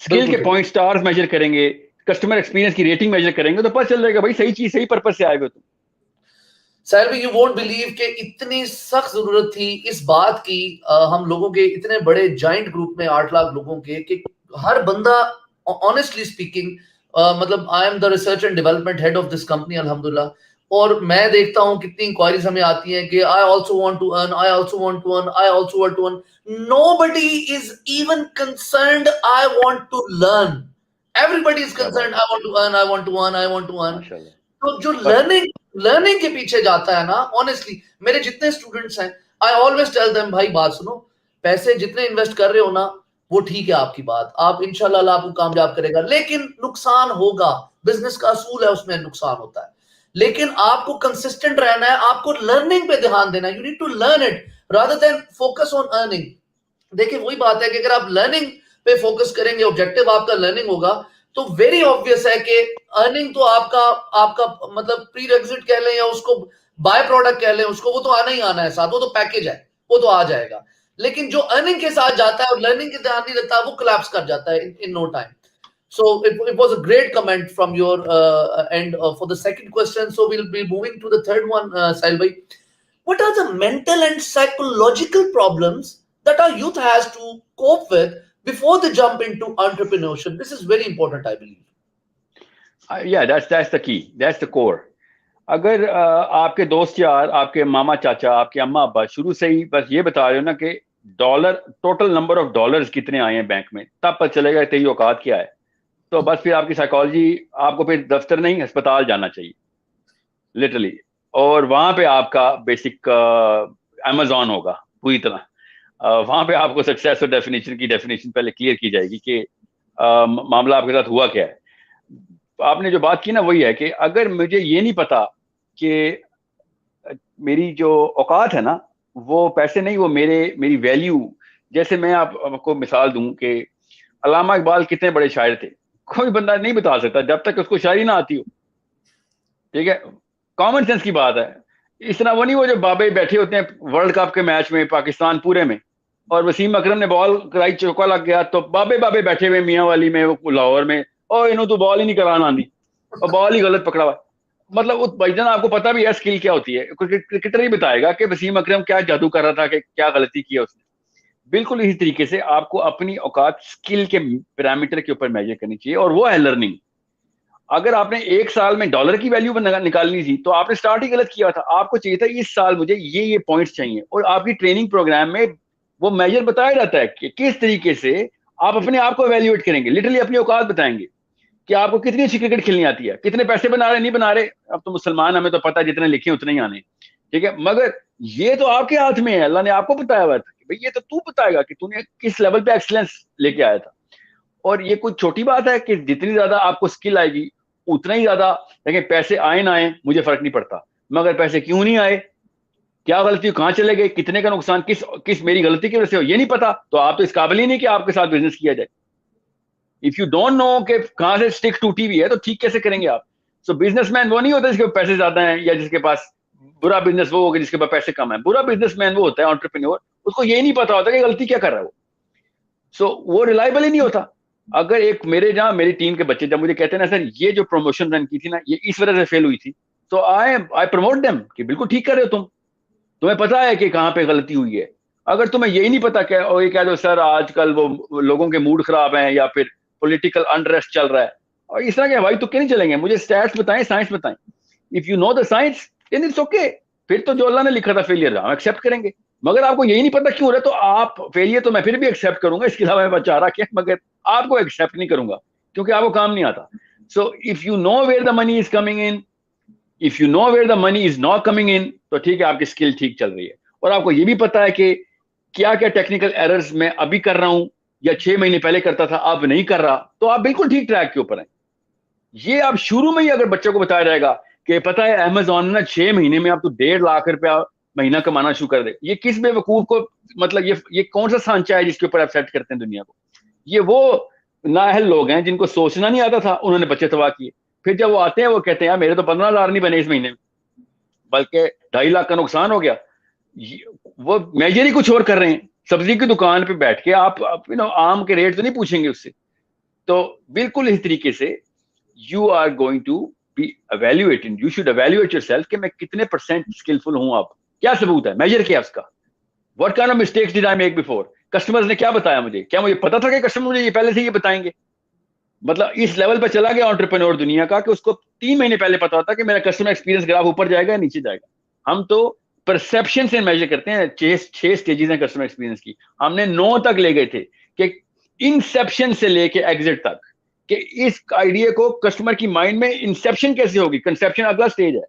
Speaker 2: स्किल के पॉइंट स्टार्स मेजर करेंगे, कस्टमर एक्सपीरियंस की रेटिंग मेजर करेंगे तो पता चल जाएगा भाई सही चीज सही पर्पस से आए हो तुम।
Speaker 1: साहिल भाई, यू वोंट बिलीव कि इतनी सख्त जरूरत थी इस बात की, हम लोगों के इतने बड़े जॉइंट ग्रुप में 8 लाख लोगों के, कि हर बंदा ऑनेस्टली स्पीकिंग, मतलब I am the research and development head of this company अल्हम्दुलिल्लाह, और मैं देखता हूं कितनी इंक्वायरीज हमें आती हैं कि I also want to earn, I also want to earn, I also want to earn. Nobody is even concerned I want to learn, everybody is concerned I want to earn, I want to earn, I want to earn. तो जो learning के पीछे जाता है ना, honestly मेरे जितने students हैं, आई ऑलवेज टेल देम भाई बात सुनो, पैसे जितने इन्वेस्ट कर रहे हो ना वो ठीक है, आपकी बात, आप इंशाल्लाह अल्लाह आपको कामयाब करेगा, लेकिन नुकसान होगा, बिजनेस का असूल है, उसमें नुकसान होता है, लेकिन आपको कंसिस्टेंट रहना है, आपको लर्निंग पे ध्यान देना है, you need to learn it rather than focus on earning. देखिए वही बात है कि अगर आप लर्निंग पे फोकस करेंगे, ऑब्जेक्टिव आपका लर्निंग होगा, तो वेरी ऑब्वियस है कि अर्निंग तो आपका आपका मतलब प्री रेक्विजिट कह लें या उसको बाय प्रोडक्ट कह लें, उसको वो तो आना ही आना है साथ, वो तो पैकेज है, वो तो आ जाएगा। लेकिन जो अर्निंग के साथ जाता है और लर्निंग के ध्यान नहीं देता, वो कोलैप्स कर जाता है in no time. So it was a great comment from your end for the second question. So we'll be moving to the third one, Sahil bhai. What are the mental and psychological problems that our youth has to cope with before they jump into entrepreneurship? This is very important, I believe.
Speaker 2: Yeah, that's the key. That's the core. अगर आपके दोस्त यार, आपके मामा चाचा, आपके अम्मा अब्बा शुरू से ही बस ये बता रहे हो ना कि dollar, total number of dollars कितने आए हैं बैंक में, तब पता चलेगा तेरी औकात क्या है। तो बस फिर आपकी साइकोलॉजी, आपको फिर दफ्तर नहीं अस्पताल जाना चाहिए लिटरली, और वहां पे आपका बेसिक अमेजोन होगा पूरी तरह। वहां पे आपको सक्सेस और डेफिनेशन पहले क्लियर की जाएगी कि मामला आपके साथ हुआ क्या है। आपने जो बात की ना वही है कि अगर मुझे ये नहीं पता कि मेरी जो औकात है ना वो पैसे नहीं, वो मेरी वैल्यू। जैसे मैं आपको मिसाल दूं कि अल्लामा इकबाल कितने बड़े शायर थे, कोई बंदा नहीं बता सकता जब तक उसको शायरी ना आती हो, ठीक है, कॉमन सेंस की बात है। इस तरह वो नहीं, वो जो बाबे बैठे होते हैं वर्ल्ड कप के मैच में पाकिस्तान पूरे में, और वसीम अकरम ने बॉल कराई, चौका लग गया, तो बाबे बैठे हुए मियाँ वाली में, लाहौर में, और इन्हों तो बॉल ही नहीं कराना आंदी और बॉल ही गलत पकड़ा हुआ। मतलब उस भाईजान आपको पता भी है स्किल क्या होती है, क्रिकेटर ही बताएगा कि वसीम अकरम क्या जादू कर रहा था, कि क्या गलती की उसने। बिल्कुल इसी तरीके से आपको अपनी औकात स्किल के पैरामीटर के ऊपर मेजर करनी चाहिए, और वो है लर्निंग। अगर आपने 1 साल में डॉलर की वैल्यू निकालनी थी तो आपने स्टार्ट ही गलत किया था। आपको चाहिए था इस साल मुझे ये पॉइंट्स चाहिए, और आपकी ट्रेनिंग प्रोग्राम में वो मेजर बताया जाता है कि किस तरीके से आप अपने आप को एवेल्युएट करेंगे, लिटरली अपनी औकात बताएंगे कि आपको कितनी अच्छी क्रिकेट खेलनी आती है, कितने पैसे बना रहे नहीं बना रहे। अब तो मुसलमान, हमें तो पता है जितने लिखे उतने ही आने, ठीक है, मगर ये तो आपके हाथ में है, अल्लाह ने आपको बताया हुआ था कि भाई ये तो तू बताएगा कि तूने किस लेवल पे एक्सीलेंस लेके आया था। और ये कोई छोटी बात है कि जितनी ज्यादा आपको स्किल आएगी उतना ही ज्यादा, लेकिन पैसे आए ना आए मुझे फर्क नहीं पड़ता, मगर पैसे क्यों नहीं आए, क्या गलती, कहाँ चले गए, कितने का नुकसान, किस किस मेरी गलती की वजह से हो, ये नहीं पता तो आप तो इस काबिल ही नहीं कि आपके साथ बिजनेस किया जाए। इफ यू डोंट नो कि कहाँ से स्टिक टूटी हुई है तो ठीक कैसे करेंगे आप। सो बिजनेसमैन वो नहीं होता जिसके पास पैसे ज्यादा हैं, या जिसके पास बुरा बिजनेस वो होगा जिसके पास पैसे कम है। बुरा बिजनेसमैन वो होता है एंटरप्रेन्योर, उसको ये नहीं पता होता कि गलती क्या कर रहा है वो। सो वो रिलायबल ही नहीं होता। अगर एक मेरे जहाँ मेरी टीम के बच्चे जब मुझे कहते हैं ना सर ये जो प्रमोशन रन की थी ना ये इस वजह से फेल हुई थी, तो आई प्रमोट देम कि बिल्कुल ठीक कर रहे हो तुम, तुम्हें पता है कि कहाँ पे गलती हुई है। अगर तुम्हें यही नहीं पता क्या, और ये कह दो सर आजकल वो लोगों के मूड खराब हैं या फिर पॉलिटिकल अनरेस्ट चल रहा है, और इस तरह के हवाई तुक्के नहीं चलेंगे, मुझे स्टैट्स बताएं, साइंस बताएं। If you know the science then it's okay, फिर तो जो अल्लाह ने लिखा था फेलियर हम एक्सेप्ट करेंगे। मगर आपको यही नहीं पता क्यों हो रहा है, तो आप फेलियर तो मैं फिर भी एक्सेप्ट करूंगा, इसके अलावा मैं बचा रहा क्या, मगर आपको एक्सेप्ट नहीं करूंगा क्योंकि आपको काम नहीं आता। So if you know where the money is coming in, if you know where the money is not coming in, तो ठीक है आपकी स्किल ठीक चल रही है, और आपको ये भी पता है कि क्या क्या टेक्निकल एरर्स मैं अभी कर रहा हूं या 6 महीने पहले करता था अब नहीं कर रहा, तो आप बिल्कुल ठीक ट्रैक के ऊपर हैं। ये आप शुरू में ही अगर बच्चों को बताया जाएगा कि पता है अमेजोन में 6 महीने में आप तो 1.5 लाख रुपया महीना कमाना शुरू कर दे, ये किस बेवकूफ को, मतलब ये कौन सा सांचा है जिसके ऊपर आप सेट करते हैं दुनिया को। ये वो नाअहल लोग हैं जिनको सोचना नहीं आता था, उन्होंने बच्चे तबाह किए। फिर जब वो आते हैं वो कहते हैं यार मेरे तो 15,000 नहीं बने इस महीने में, बल्कि 2.5 लाख का नुकसान हो गया। वो मेजर ही कुछ और कर रहे हैं। सब्जी की दुकान पे बैठ के आप आम के रेट तो नहीं पूछेंगे उससे। तो बिल्कुल इस तरीके से you are going to be evaluated, you should evaluate yourself कि मैं कितने परसेंट स्किलफुल हूं। आप क्या सबूत है, मेजर किया उसका, what kind of mistakes did I make before, customers ने क्या बताया मुझे, क्या मुझे पता था कि कस्टमर मुझे ये पहले से ये बताएंगे। मतलब इस लेवल पर चला गया एंटरप्रेन्योर दुनिया का कि उसको 3 महीने पहले पता होता कि मेरा कस्टमर एक्सपीरियंस ग्राफ ऊपर जाएगा या नीचे जाएगा। हम तो परसेप्शन से मेजर करते हैं। 6 स्टेजेस हैं कस्टमर एक्सपीरियंस की, हमने 9 तक ले गए थे कि इंसेप्शन से लेके एग्जिट तक, कि इस आइडिया को कस्टमर की माइंड में इंसेप्शन कैसे होगी, कंसेप्शन अगला स्टेज है,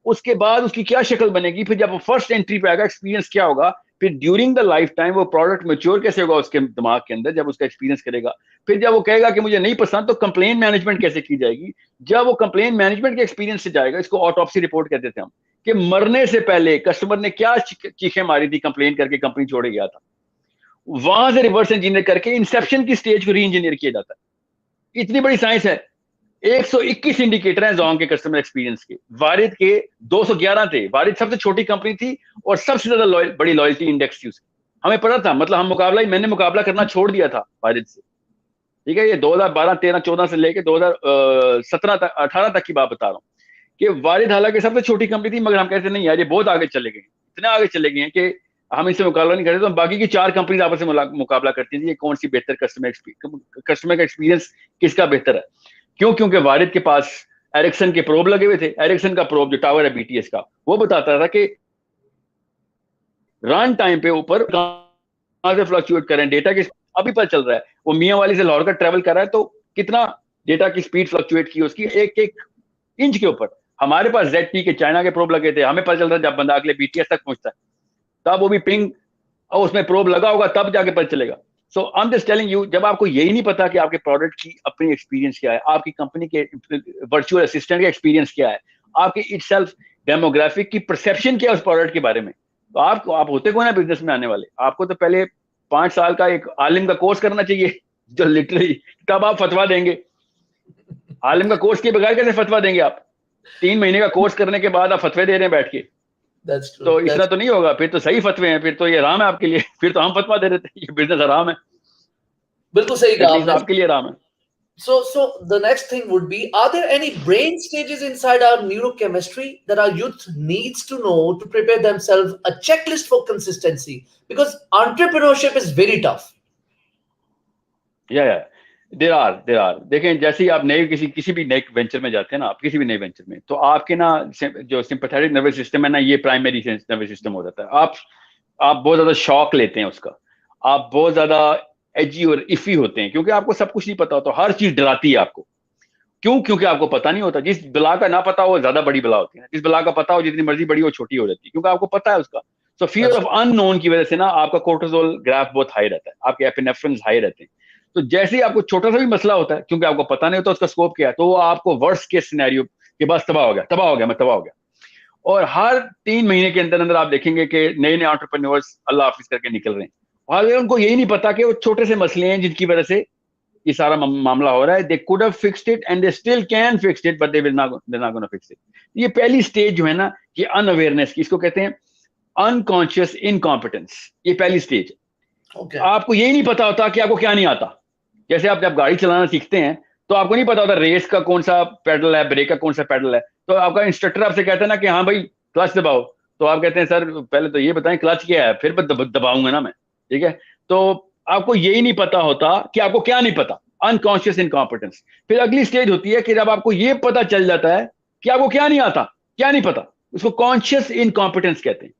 Speaker 2: उसके बाद उसकी क्या शक्ल बनेगी, फिर जब वो फर्स्ट एंट्री पे आएगा एक्सपीरियंस क्या होगा, फिर ड्यूरिंग द लाइफ टाइम वो प्रोडक्ट मैच्योर कैसे होगा उसके दिमाग के अंदर जब उसका एक्सपीरियंस करेगा, फिर जब वो कहेगा कि मुझे नहीं पसंद तो कंप्लेन मैनेजमेंट कैसे की जाएगी, जब वो कंप्लेन मैनेजमेंट के एक्सपीरियंस से जाएगा, इसको ऑटोप्सी रिपोर्ट कहते थे हम, कि मरने से पहले कस्टमर ने क्या चीखें मारी थी कंप्लेन करके कंपनी छोड़े गया था, वहां से रिवर्स इंजीनियर करके इंसेप्शन की स्टेज को री इंजीनियर किया जाता है। इतनी बड़ी साइंस है। 121 इंडिकेटर हैं जोंग के कस्टमर एक्सपीरियंस के, वारिद के 211 थे। वारिद सबसे छोटी कंपनी थी और सबसे ज्यादा बड़ी लॉयल्टी इंडेक्स थी उसकी, हमें पता था, मतलब हम मैंने मुकाबला करना छोड़ दिया था वारिद से। ठीक है, ये 2012 13 14 से लेके 2017 तक 18 तक की बात बता रहा हूँ कि वारिद हालांकि सबसे छोटी कंपनी थी, मगर हम कहते नहीं यार ये बहुत आगे चले गए, इतने आगे चले गए हैं कि हम इससे मुकाबला नहीं करते, तो बाकी की 4 कंपनी आपस में मुकाबला करती थी, ये कौन सी बेहतर कस्टमर का एक्सपीरियंस किसका बेहतर है। क्यों? क्योंकि वारिद के पास एरिक्सन के प्रोब लगे हुए थे। एरिक्सन का प्रोब जो टावर है बीटीएस का, वो बताता था कि रन टाइम पे ऊपर कहां से फ्लक्चुएट करें डेटा की, अभी पता चल रहा है वो मियां वाली से लाहौर का ट्रेवल कर रहा है तो कितना डेटा की स्पीड फ्लक्चुएट की उसकी एक एक इंच के ऊपर। हमारे पास ZT के चाइना के प्रोब लगे थे, हमें पता चलता है जब बंदा अगले बीटीएस तक पहुंचता है तब वो भी पिंग और उसमें प्रोब लगा होगा तब जाके पता चलेगा। So I am just telling you, जब आपको यही नहीं पता कि आपके प्रोडक्ट की अपनी एक्सपीरियंस क्या है, आपकी कंपनी के वर्चुअल असिस्टेंट का एक्सपीरियंस क्या है, आपकी इटसेल्फ डेमोग्राफिक की परसेप्शन क्या है उस प्रोडक्ट के बारे में, तो आप होते कौन है बिजनेस में आने वाले। आपको तो पहले 5 साल का एक आलिम का कोर्स करना चाहिए जो लिटरली, तब आप फतवा देंगे। आलिम का कोर्स के बगैर कैसे फतवा देंगे आप? 3 महीने का कोर्स करने के बाद आप फतवे दे रहे हैं बैठ के, तो इतना तो नहीं होगा। फिर तो सही फतवे हैं, फिर तो ये आराम है आपके लिए, फिर तो हम फतवा दे देते हैं ये बिजनेस आराम है,
Speaker 1: बिल्कुल सही कहा आपने।
Speaker 2: आपके लिए आराम है।
Speaker 1: So the next thing would be, are there any brain stages inside our neurochemistry that our youth needs to know to prepare themselves, a checklist for consistency? Because entrepreneurship is very tough.
Speaker 2: या there are देखें, जैसे ही आप नए किसी भी नए venture में जाते हैं ना, आप किसी भी नए वेंचर में, तो आपके ना जो सिंपैथेटिक नर्वस सिस्टम है ना, ये प्राइमरी नर्वस सिस्टम हो जाता है। आप बहुत ज्यादा शॉक लेते हैं उसका, आप बहुत ज्यादा एजी और इफी होते हैं क्योंकि आपको सब कुछ नहीं पता होता, हर चीज डराती है आपको। क्यों? क्योंकि आपको पता नहीं होता। जिस बला का ना पता हो वो ज्यादा बड़ी बला होती है, जिस बला का पता हो जितनी मर्जी बड़ी हो छोटी हो जाती है, क्योंकि आपको पता है उसका। सो फियर ऑफ अननोन की वजह से ना आपका कोर्टिसोल ग्राफ बहुत हाई रहता है, आपके एपिनेफ्रिन हाई रहते हैं। तो जैसे ही आपको छोटा सा भी मसला होता है, क्योंकि आपको पता नहीं होता उसका स्कोप क्या है, तो वो आपको वर्स्ट केस सिनेरियो के बाद तबाह हो गया, तबाह हो गया, मैं तबाह हो गया। और हर 3 महीने के अंदर अंदर आप देखेंगे कि नए नए एंटरप्रेन्योर्स अल्लाह हाफिज करके निकल रहे हैं, और उनको यही नहीं पता कि वो छोटे से मसले हैं जिनकी वजह से ये सारा मामला हो रहा है। They could have fixed it and they still can fix it, but they will not gonna fix it. ये पहली स्टेज जो है ना, ये अनअवेयरनेस की, इसको कहते हैं अनकॉन्शियस इनकॉम्पिटेंस। ये पहली स्टेज है।
Speaker 1: ओके।
Speaker 2: आपको यही नहीं पता होता कि आपको क्या नहीं आता। जैसे आप जब गाड़ी चलाना सीखते हैं तो आपको नहीं पता होता रेस का कौन सा पेडल है, ब्रेक का कौन सा पेडल है। तो आपका इंस्ट्रक्टर आपसे कहता है ना कि हाँ भाई क्लच दबाओ, तो आप कहते हैं सर पहले तो ये बताएं क्लच क्या है, फिर दबाऊंगा ना मैं, ठीक है। तो आपको यही नहीं पता होता कि आपको क्या नहीं पता, अनकॉन्शियस इनकॉम्पिटेंस। फिर अगली स्टेज होती है कि जब आपको ये पता चल जाता है कि आपको क्या नहीं आता, क्या नहीं पता, उसको कॉन्शियस इनकॉम्पिटेंस कहते हैं।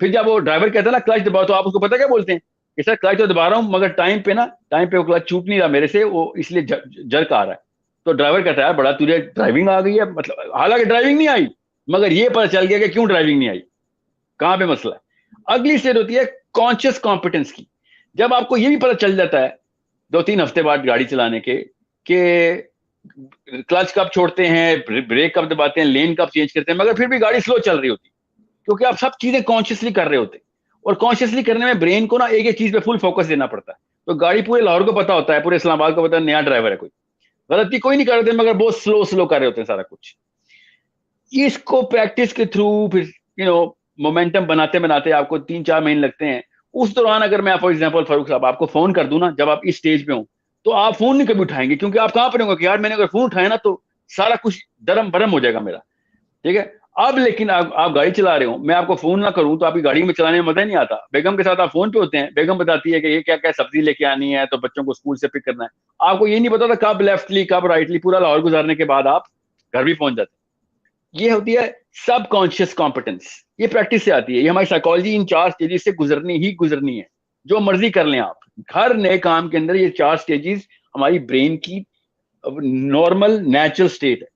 Speaker 2: फिर जब वो ड्राइवर कहता है ना क्लच दबाओ, तो आप उसको पता क्या बोलते हैं कि सर क्लच तो दबा रहा हूं, मगर टाइम पे वो क्लच छूट नहीं रहा मेरे से, वो इसलिए जर्क आ रहा है। तो ड्राइवर कहता है बड़ा तुझे ड्राइविंग आ गई है, मतलब हालांकि ड्राइविंग नहीं आई, मगर ये पता चल गया कि क्यों ड्राइविंग नहीं आई, कहां पे मसला है। अगली स्टेज होती है कॉन्शियस कॉम्पिटेंस की। जब आपको ये भी पता चल जाता है 2-3 हफ्ते बाद गाड़ी चलाने के कि क्लच कब छोड़ते हैं, ब्रेक कब दबाते हैं, लेन कब चेंज करते हैं, मगर फिर भी गाड़ी स्लो चल रही होती है, क्योंकि आप सब चीजें कॉन्शियसली कर रहे होते हैं। और कॉन्शियसली करने में ब्रेन को ना एक एक चीज पे फुल फोकस देना पड़ता है। तो गाड़ी पूरे लाहौर को पता होता है, पूरे इस्लामाबाद को पता है नया ड्राइवर है, कोई गलती कोई नहीं कर रहे थे, मगर बहुत स्लो स्लो कर रहे होते हैं सारा कुछ। इसको प्रैक्टिस के थ्रू फिर मोमेंटम बनाते बनाते आपको 3-4 महीने लगते हैं। उस दौरान अगर मैं फॉर एग्जांपल फारूक साहब आपको फोन कर दूं ना, जब आप इस स्टेज पे हो, तो आप फोन नहीं कभी उठाएंगे, क्योंकि आप कहां पर होंगे कि यार मैंने अगर फोन उठाया ना तो सारा कुछ दरम बरम हो जाएगा मेरा, ठीक है। अब लेकिन आप गाड़ी चला रहे हो, मैं आपको फोन ना करूं तो आपकी गाड़ी में चलाने में मजा नहीं आता। बेगम के साथ आप फोन पे होते हैं, बेगम बताती है कि ये क्या क्या सब्जी लेके आनी है, तो बच्चों को स्कूल से पिक करना है। आपको ये नहीं पता था कब लेफ्टली कब राइटली, पूरा लाहौर गुजारने के बाद आप घर भी पहुंच जाते हैं। ये होती है सब कॉन्शियस कॉम्पिटेंस। ये प्रैक्टिस से आती है, ये हमारी साइकोलॉजी इन 4 स्टेजेस से गुजरनी है। जो मर्जी कर लें आप, हर नए काम के अंदर ये 4 स्टेजेस हमारी ब्रेन की नॉर्मल नेचुरल स्टेट है,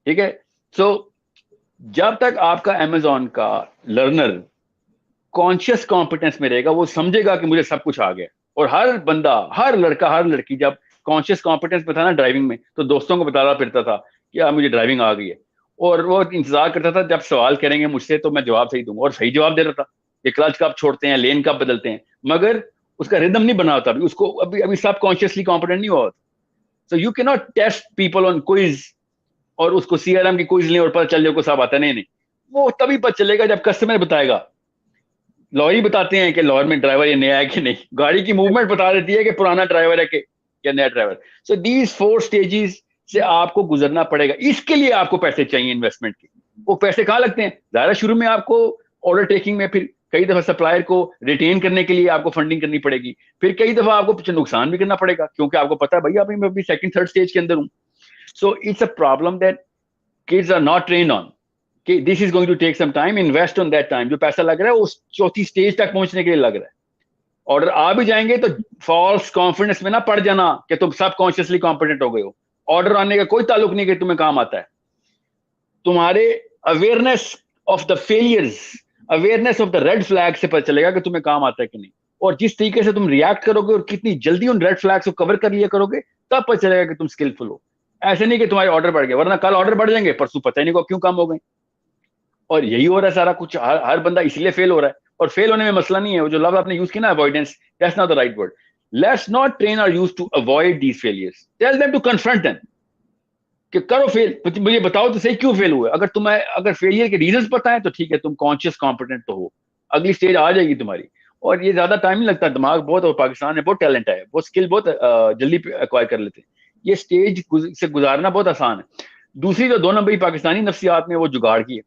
Speaker 2: ठीक है। सो जब तक आपका अमेजोन का लर्नर कॉन्शियस कॉम्पिटेंस में रहेगा, वो समझेगा कि मुझे सब कुछ आ गया। और हर बंदा, हर लड़का, हर लड़की जब कॉन्शियस कॉम्पिटेंस में था ना ड्राइविंग में, तो दोस्तों को बताता फिरता था कि यार मुझे ड्राइविंग आ गई है, और वो इंतजार करता था जब सवाल करेंगे मुझसे तो मैं जवाब सही दूंगा, और सही जवाब दे रहा था कि क्लच कब छोड़ते हैं, लेन कब बदलते हैं, मगर उसका रिदम नहीं बना होता, अभी उसको अभी अभी सब कॉन्शियसली कॉम्पिटेंट नहीं हुआ होता। So you can not test people on quiz और उसको सीआरएम की क्विज लें और पता चल जाए को सब आता, नहीं नहीं, वो तभी पता चलेगा जब कस्टमर बताएगा। लॉरी बताते हैं कि लाहौर में ड्राइवर ये नया है कि नहीं, गाड़ी की मूवमेंट बता देती है कि पुराना ड्राइवर है कि या नया ड्राइवर। सो दीज 4 स्टेजेस से आपको गुजरना पड़ेगा। इसके लिए आपको पैसे चाहिए इन्वेस्टमेंट के। वो पैसे कहाँ लगते हैं? ज़ाहिर शुरू में आपको ऑर्डर टेकिंग में, फिर कई दफा सप्लायर को रिटेन करने के लिए आपको फंडिंग करनी पड़ेगी, फिर कई दफा आपको कुछ नुकसान भी करना पड़ेगा, क्योंकि आपको पता है भैया अभी मैं अभी सेकंड थर्ड स्टेज के अंदर हूँ। सो it's a problem that kids are not trained on कि this is going to take some time, invest on that time। जो पैसा लग रहा है उस चौथी स्टेज तक पहुंचने के लिए लग रहा है। ऑर्डर आ भी जाएंगे तो फॉल्स कॉन्फिडेंस में ना पड़ जाना कि तुम सब कॉन्शियसली कॉम्पिटेंट हो गए हो। ऑर्डर आने का कोई ताल्लुक नहीं कि तुम्हें काम आता है। तुम्हारे awareness of the failures, awareness of the red flag से पता चलेगा कि तुम्हें काम आता है कि नहीं, और जिस तरीके से तुम रिएक्ट करोगे और कितनी जल्दी उन रेड फ्लैग्स को कवर कर लिया करोगे, तब पता चलेगा कि तुम स्किलफुल हो। ऐसे नहीं कि तुम्हारे ऑर्डर बढ़ गए, वरना कल ऑर्डर बढ़ जाएंगे, परसों पता ही नहीं को क्यों कम हो गए। और यही हो रहा है सारा कुछ, हर बंदा इसलिए फेल हो रहा है। और फेल होने में मसला नहीं है, वो जो लफ्ज आपने यूज किया ना avoidance, that's not the right word. Let's not train our youth to avoid these failures, tell them to confront them कि करो फेल, मुझे बताओ तो सही क्यों फेल हुआ। अगर फेलियर के रीजंस पता है तो ठीक है, तुम कॉन्शियस कॉम्पिटेंट तो हो, अगली स्टेज आ जाएगी तुम्हारी। और ये ज्यादा टाइम नहीं लगता, दिमाग बहुत, और पाकिस्तान में बहुत टैलेंट है, बहुत स्किल बहुत जल्दी एक्वायर कर लेते हैं। ये स्टेज से गुजारना बहुत आसान है। दूसरी जो 2 नंबरी पाकिस्तानी नफ्सियात में वो जुगाड़ की है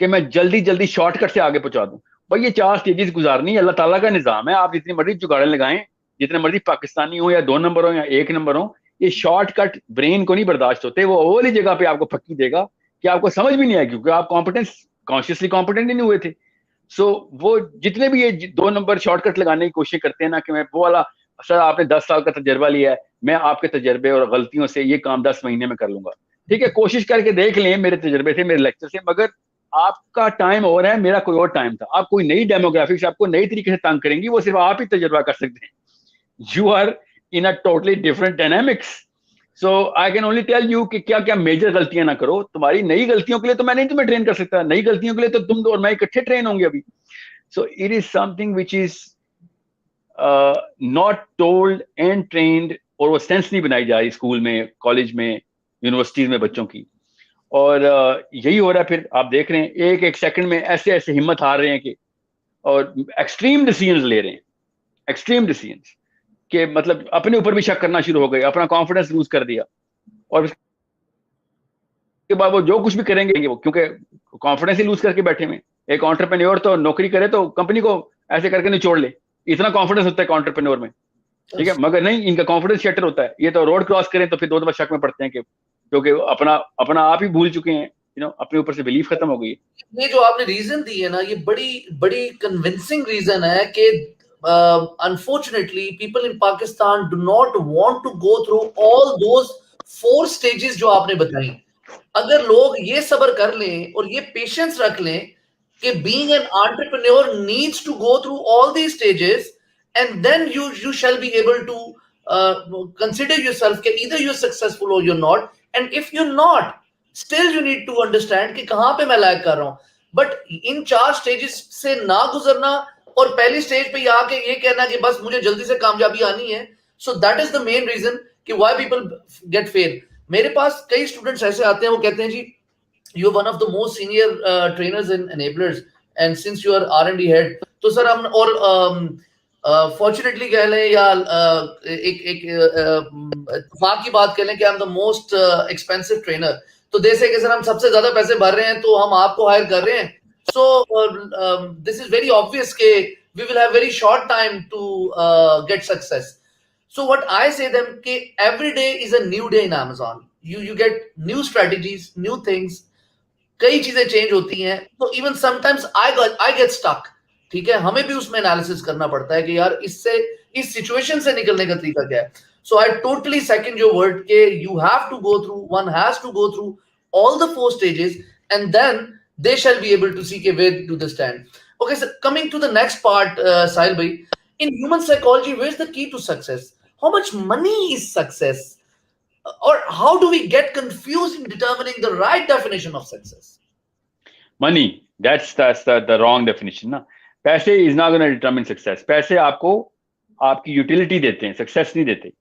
Speaker 2: कि मैं जल्दी जल्दी शॉर्टकट से आगे पहुंचा दूं। भाई ये 4 स्टेजेस गुजारनी है, अल्लाह ताला का निजाम है। आप जितनी मर्जी जुगाड़े लगाएं, जितने मर्जी पाकिस्तानी हो या 2 नंबर हो या 1 नंबर हो, ये शॉर्टकट ब्रेन को नहीं बर्दाश्त होते। वो वाली जगह पे आपको फक्की देगा कि आपको समझ भी नहीं आएगी, क्योंकि आप कॉन्शियसली कॉम्पिटेंट ही नहीं हुए थे। सो वो जितने भी ये 2 नंबर शॉर्टकट लगाने की कोशिश करते हैं ना कि मैं वो वाला सर आपने 10 साल का तजर्बा लिया है, मैं आपके तजर्बे और गलतियों से ये काम 10 महीने में कर लूंगा। ठीक है, कोशिश करके देख लें मेरे तजर्बे से, मेरे लेक्चर से, मगर आपका टाइम और है, मेरा कोई और टाइम था। आप कोई नई डेमोग्राफिक्स आपको नई तरीके से तंग करेंगी, वो सिर्फ आप ही तजर्बा कर सकते हैं। You are in a totally different dynamics. So I can only tell you कि क्या क्या मेजर गलतियां ना करो। तुम्हारी नई गलतियों के लिए तो मैं नहीं तुम्हें ट्रेन कर सकता, नई गलतियों के लिए तो तुम और मैं इकट्ठे ट्रेन होंगे अभी। So it is something which is not told and trend, और वो सेंस नहीं बनाई जा रही स्कूल में, कॉलेज में, यूनिवर्सिटीज में बच्चों की। और यही हो रहा है। फिर आप देख रहे हैं एक एक सेकंड में ऐसे ऐसे हिम्मत हार रहे हैं कि, और एक्सट्रीम डिसीजंस ले रहे हैं, एक्सट्रीम डिसीजंस के मतलब अपने ऊपर भी शक करना शुरू हो गए, अपना कॉन्फिडेंस लूज कर दिया, और उसके बाद वो जो कुछ भी करेंगे वो, क्योंकि कॉन्फिडेंस ही लूज करके बैठे हुए। एक एंटरप्रेन्योर तो नौकरी करे तो कंपनी को ऐसे करके निचोड़ ले, इतना कॉन्फिडेंस होता है एंटरप्रेन्योर में। ठीक है, मगर नहीं, इनका कॉन्फिडेंस शटर होता है। ये तो रोड क्रॉस करें तो फिर 2 दफा शक में पड़ते हैं कि, क्योंकि अपना अपना आप ही भूल चुके हैं, अपने ऊपर से बिलीफ खत्म हो गई।
Speaker 1: ये जो आपने रीजन दी है ना, ये बड़ी बड़ी कन्विंसिंग रीजन है कि unfortunately people in Pakistan do not want to go through all those 4 stages जो आपने बताई। अगर लोग ये सब्र कर लें और ये पेशेंस रख लें कि being an entrepreneur needs to go through all these stages, and then you shall be able to consider yourself कि either you're successful or you're not, and if you're not, still you need to understand कि कहां पे मैं lag कर रहा हूं। But in 4 stages से ना गुजरना और पहली स्टेज पे आके ये कहना कि बस मुझे जल्दी से कामयाबी आनी है, so that is the main reason कि व्हाई पीपल गेट फेल। मेरे पास कई स्टूडेंट्स ऐसे आते हैं, वो कहते हैं जी you one of the most senior trainers in Enablers and since you are R&D head, तो सर हम और फॉर्चुनेटली कह लें या एक एक इत्तेफाक की बात कह लें कि I am the most expensive trainer, तो जैसे कि सर हम सबसे ज्यादा पैसे भर रहे हैं तो हम आपको हायर कर रहे हैं, so this is very obvious के we will have very short time to get success. So what I say them कि every day is a new day in Amazon. You get new strategies, new things. कई चीजें change होती हैं, तो even sometimes I get stuck. ठीक है, हमें भी उसमें एनालिसिस करना पड़ता है कि यार इससे, इस सिचुएशन से निकलने का तरीका क्या है। So I totally second your word के you have to go through, one has to go through all the 4 stages, and then they shall be able to see where do they stand. Okay, so coming to the next part, Sahil bhai, in human psychology, where's the key to success? How much money is success? Or how do we get confused in determining the right definition of success?
Speaker 2: Money, that's the wrong definition ना। पैसे is not going to determine success। पैसे आपको आपकी utility देते हैं, success नहीं देते।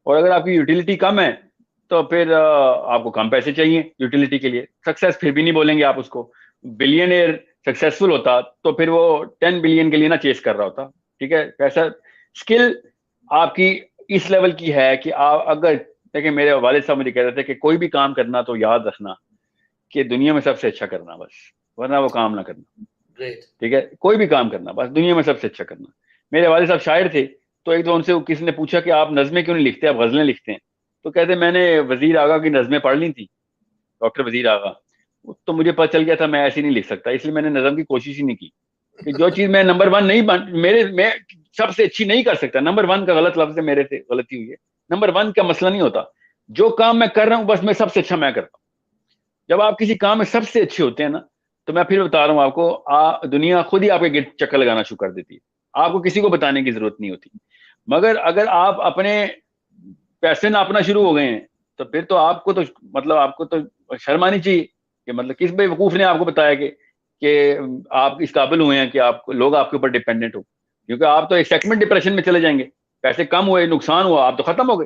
Speaker 2: और अगर आपकी यूटिलिटी कम है तो फिर आपको कम पैसे चाहिए यूटिलिटी के लिए। सक्सेस फिर भी नहीं बोलेंगे आप उसको। बिलियनियर सक्सेसफुल होता तो फिर वो 10 बिलियन के लिए ना चेस कर रहा होता। ठीक है, पैसा, स्किल आपकी इस लेवल की है कि आप अगर देखिए, मेरे वालिद साहब मुझे कहते थे कि कोई भी काम करना तो याद रखना कि दुनिया में सबसे अच्छा करना बस, वरना वो काम ना करना। ठीक है, कोई भी काम करना बस दुनिया में सबसे अच्छा करना। मेरे वालिद साहब शायर थे, तो एक तो उनसे किसी ने पूछा कि आप नज़में क्यों नहीं लिखते, आप गजलें लिखते हैं। तो कहते मैंने वजीर आगा की नज़में पढ़ ली थी, डॉक्टर वजीर आगा, तो मुझे पता चल गया था मैं ऐसे नहीं लिख सकता, इसलिए मैंने नज़म की कोशिश ही नहीं की कि जो चीज मैं नंबर 1 नहीं मैं सबसे अच्छी नहीं कर सकता। नंबर 1 का गलत लफ्ज है, मेरे से गलती हुई है। नंबर 1 का मसला नहीं होता, जो काम मैं कर रहा हूँ बस मैं सबसे अच्छा मैं करता हूँ। जब आप किसी काम में सबसे अच्छे होते हैं ना, तो मैं फिर बता रहा हूँ आपको, दुनिया खुद ही आपके गिट चक्कर लगाना शुरू कर देती है, आपको किसी को बताने की जरूरत नहीं होती। मगर अगर आप अपने पैसे नापना शुरू हो गए हैं तो फिर तो आपको तो मतलब आपको तो शर्म आनी चाहिए कि मतलब किस बेवकूफ ने आपको बताया कि आप इस काबिल हुए हैं कि आप लोग आपके ऊपर डिपेंडेंट हो। क्योंकि आप तो एक सेगमेंट डिप्रेशन में चले जाएंगे, पैसे कम हुए, नुकसान हुआ, आप तो खत्म हो गए।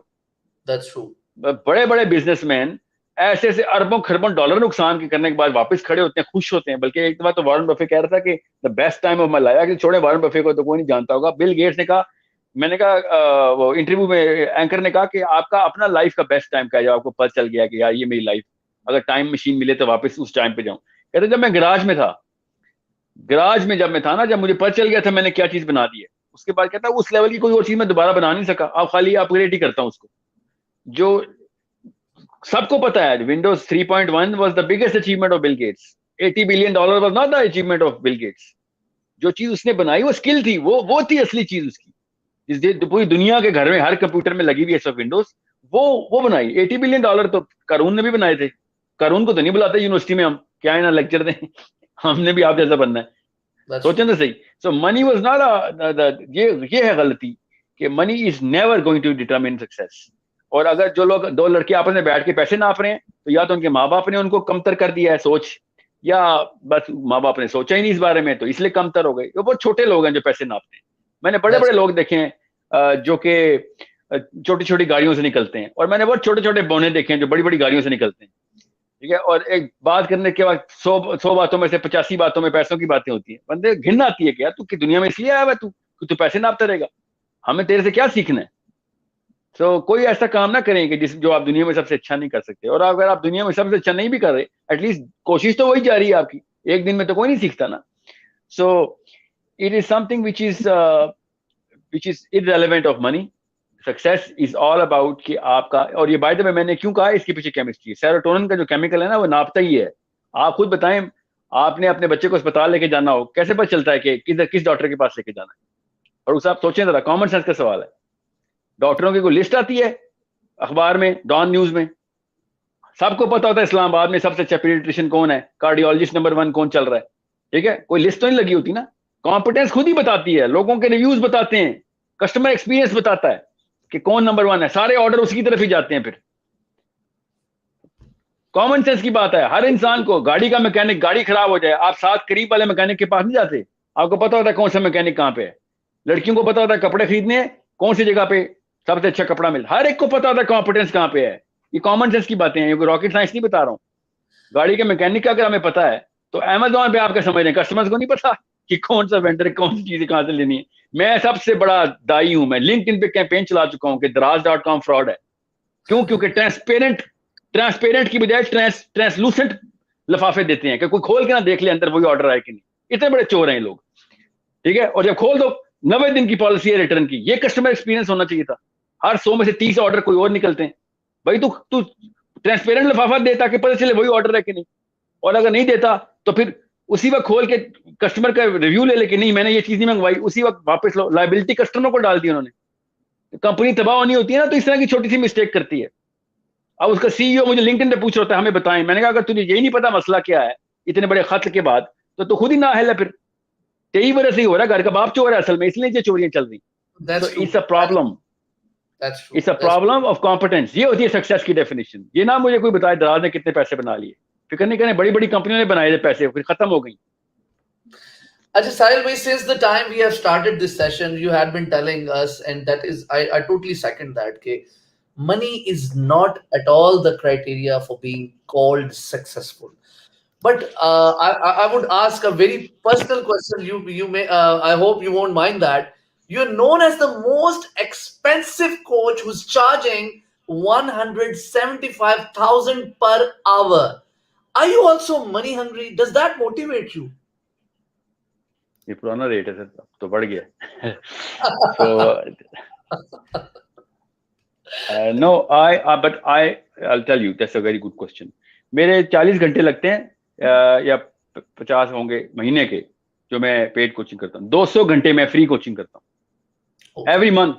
Speaker 1: That's true.
Speaker 2: बड़े बड़े बिजनेसमैन ऐसे ऐसे अरबों खरबों डॉलर नुकसान के करने के बाद वापस खड़े होते हैं, खुश होते हैं। बल्कि एक बार तो वारन बफे कह रहा था कि the best time of my life, कि छोड़े वारन बफे को तो कोई नहीं जानता होगा, बिल गेट्स ने कहा, मैंने कहा वो इंटरव्यू में एंकर ने कहा कि आपका अपना लाइफ का बेस्ट टाइम क्या है, जब आपको पता चल गया कि यार ये मेरी लाइफ, अगर टाइम मशीन मिले तो वापस उस टाइम पे जाऊं। कहते जब मैं गराज में था, जब मैं था ना, जब मुझे पता चल गया था मैंने क्या चीज बना दी है, उसके बाद कहता उस लेवल की कोई और चीज मैं दोबारा बना नहीं सका, अब खाली अपग्रेड ही करता हूं उसको। जो सबको पता है Windows 3.1 was the biggest achievement of Bill Gates, $80 billion was not the achievement of Bill Gates. जो चीज उसने बनाई वो स्किल थी, वो थी असली चीज उसकी। पूरी दुनिया के घर में हर कंप्यूटर में लगी हुई है सब विंडोज, वो बनाई। $80 बिलियन तो कारून ने भी बनाए थे। कारून को तो नहीं बुलाते यूनिवर्सिटी में, हम क्या है ना लेक्चर दें हमने भी आप जैसा बनना है।
Speaker 1: That's
Speaker 2: सोचें
Speaker 1: true.
Speaker 2: तो सही। सो मनी वाज नॉट, ये है गलती कि money is never going to determine success. और अगर जो लोग, दो लड़के आपस में बैठ के पैसे नाप रहे हैं, तो या तो उनके माँ बाप ने उनको कमतर कर दिया है सोच, या बस माँ बाप ने सोचा ही नहीं इस बारे में, तो इसलिए कमतर हो गए। वो बहुत छोटे लोग हैं जो पैसे नापते हैं। मैंने बड़े
Speaker 1: That's
Speaker 2: बड़े लोग देखे हैं जो कि छोटी छोटी गाड़ियों से निकलते हैं, और मैंने बहुत छोटे छोटे बोने देखे हैं जो बड़ी बड़ी गाड़ियों से निकलते हैं। ठीक है, और एक बात करने के बाद 100 बातों में से 85 बातों में पैसों की बातें होती है। बंदे घिन आती है कि यार तू की दुनिया में इसलिए आया हुआ, तू पैसे नापता रहेगा, हमें तेरे से क्या सीखना है। तो कोई ऐसा काम ना करें कि जो आप दुनिया में सबसे अच्छा नहीं कर सकते। और अगर आप दुनिया में सबसे अच्छा नहीं भी कर रहे, एटलीस्ट कोशिश तो वही जारी है आपकी, एक दिन में तो कोई नहीं सीखता ना। So it is something which is irrelevant of money. Success is all about कि आपका, और ये बाय द वे मैंने क्यों कहा, इसके पीछे केमिस्ट्री, सेरोटोनिन का जो केमिकल है ना, वो नापता ही है। आप खुद बताएं, आपने अपने बच्चे को अस्पताल लेके जाना हो, कैसे पता चलता है कि किस डॉक्टर के पास लेके जाना है? और उसे आप सोचें जरा, कॉमन सेंस का सवाल है। डॉक्टरों की कोई लिस्ट आती है अखबार में, डॉन न्यूज में, सबको पता होता है इस्लामाबाद में सबसे अच्छा पीडियाट्रिशियन कौन है, कार्डियोलॉजिस्ट नंबर 1 कौन चल रहा है। ठीक है, कोई लिस्ट तो नहीं लगी होती ना। कॉम्पिटेंस खुद ही बताती है, लोगों के रिव्यूज बताते हैं, कस्टमर एक्सपीरियंस बताता है कि कौन नंबर 1 है, सारे ऑर्डर उसकी तरफ ही जाते हैं। फिर कॉमन सेंस की बात है। हर इंसान को, गाड़ी का मैकेनिक, गाड़ी खराब हो जाए, आप साथ करीब वाले मैकेनिक के पास नहीं जाते, आपको पता होता है कौन सा मैकेनिक कहाँ पे है। लड़कियों को पता होता है कपड़े खरीदने कौन सी जगह पे सबसे अच्छा कपड़ा मिल, हर एक को पता होता है कॉम्पिटेंस कहाँ पे है। ये कॉमन सेंस की बातें हैं, ये रॉकेट साइंस नहीं बता रहा हूँ। गाड़ी के मैकेनिक का अगर हमें पता है, तो अमेजोन पे आपका समझ रहे हैं कस्टमर्स को नहीं पता कि कौन सा वेंडर कौन सी चीजें कहां से लेनी है। मैं सबसे बड़ा दाई हूं, मैं लिंक्डइन पे कैंपेन चला चुका हूं कि दराज.com फ्रॉड है। क्यों? क्योंकि ट्रांसपेरेंट की बजाय ट्रांसलूसेंट लिफाफे देते हैं कि कोई खोल के ना देख ले अंदर वही ऑर्डर आए कि नहीं। इतने बड़े चोर हैं ये लोग। ठीक है, और जब खोल दो 90 दिन की पॉलिसी है रिटर्न की। ये कस्टमर एक्सपीरियंस होना चाहिए था। हर 100 में से 30 ऑर्डर कोई और निकलते हैं। भाई तू ट्रांसपेरेंट लिफाफा दे ताकि पता चले वही ऑर्डर है कि नहीं। और अगर नहीं देता तो फिर उसी वक्त खोल के कस्टमर का रिव्यू ले लेके नहीं मैंने ये चीज नहीं मंगवाई, उसी वक्त वापस लो। लाइबिलिटी कस्टमर को डाल दी उन्होंने। कंपनी तबाह होनी होती है ना, तो इस तरह की छोटी सी मिस्टेक करती है। अब उसका सीईओ मुझे लिंक्डइन पे पूछ रहा था हमें बताएं। मैंने कहा अगर तुझे यही नहीं पता मसला क्या है इतने बड़े खत के बाद, तो तू खुद ही ना है। फिर तेरी वजह से ही हो रहा है, घर का बाप चोर है असल में, इसलिए ये चोरियां चल रही।
Speaker 1: that's
Speaker 2: तो
Speaker 1: true.
Speaker 2: It's a problem,
Speaker 1: That's true.
Speaker 2: It's a problem of competence. ये होती है सक्सेस की डेफिनेशन। ये ना मुझे कोई बताए दराज ने कितने पैसे बना लिए, फिक्र नहीं करें, बड़ी बड़ी कंपनियों ने बनाए थे पैसे, फिर खत्म हो गई।
Speaker 1: Ajay Sahil bhai, since the time we have started this session, you had been telling us, and that is, I totally second that. Okay, money is not at all the criteria for being called successful. But I would ask a very personal question. You may I hope you won't mind that. You're known as the most expensive coach who's charging 175,000 per hour. Are you also money hungry? Does that motivate you?
Speaker 2: ये पुराना rate है sir, अब तो बढ़ गया। So no, but I'll tell you, that's a very good question. मेरे 40 घंटे लगते हैं या 50 होंगे महीने के जो मैं पेड कोचिंग करता हूँ। 200 घंटे मैं फ्री कोचिंग करता हूँ every month.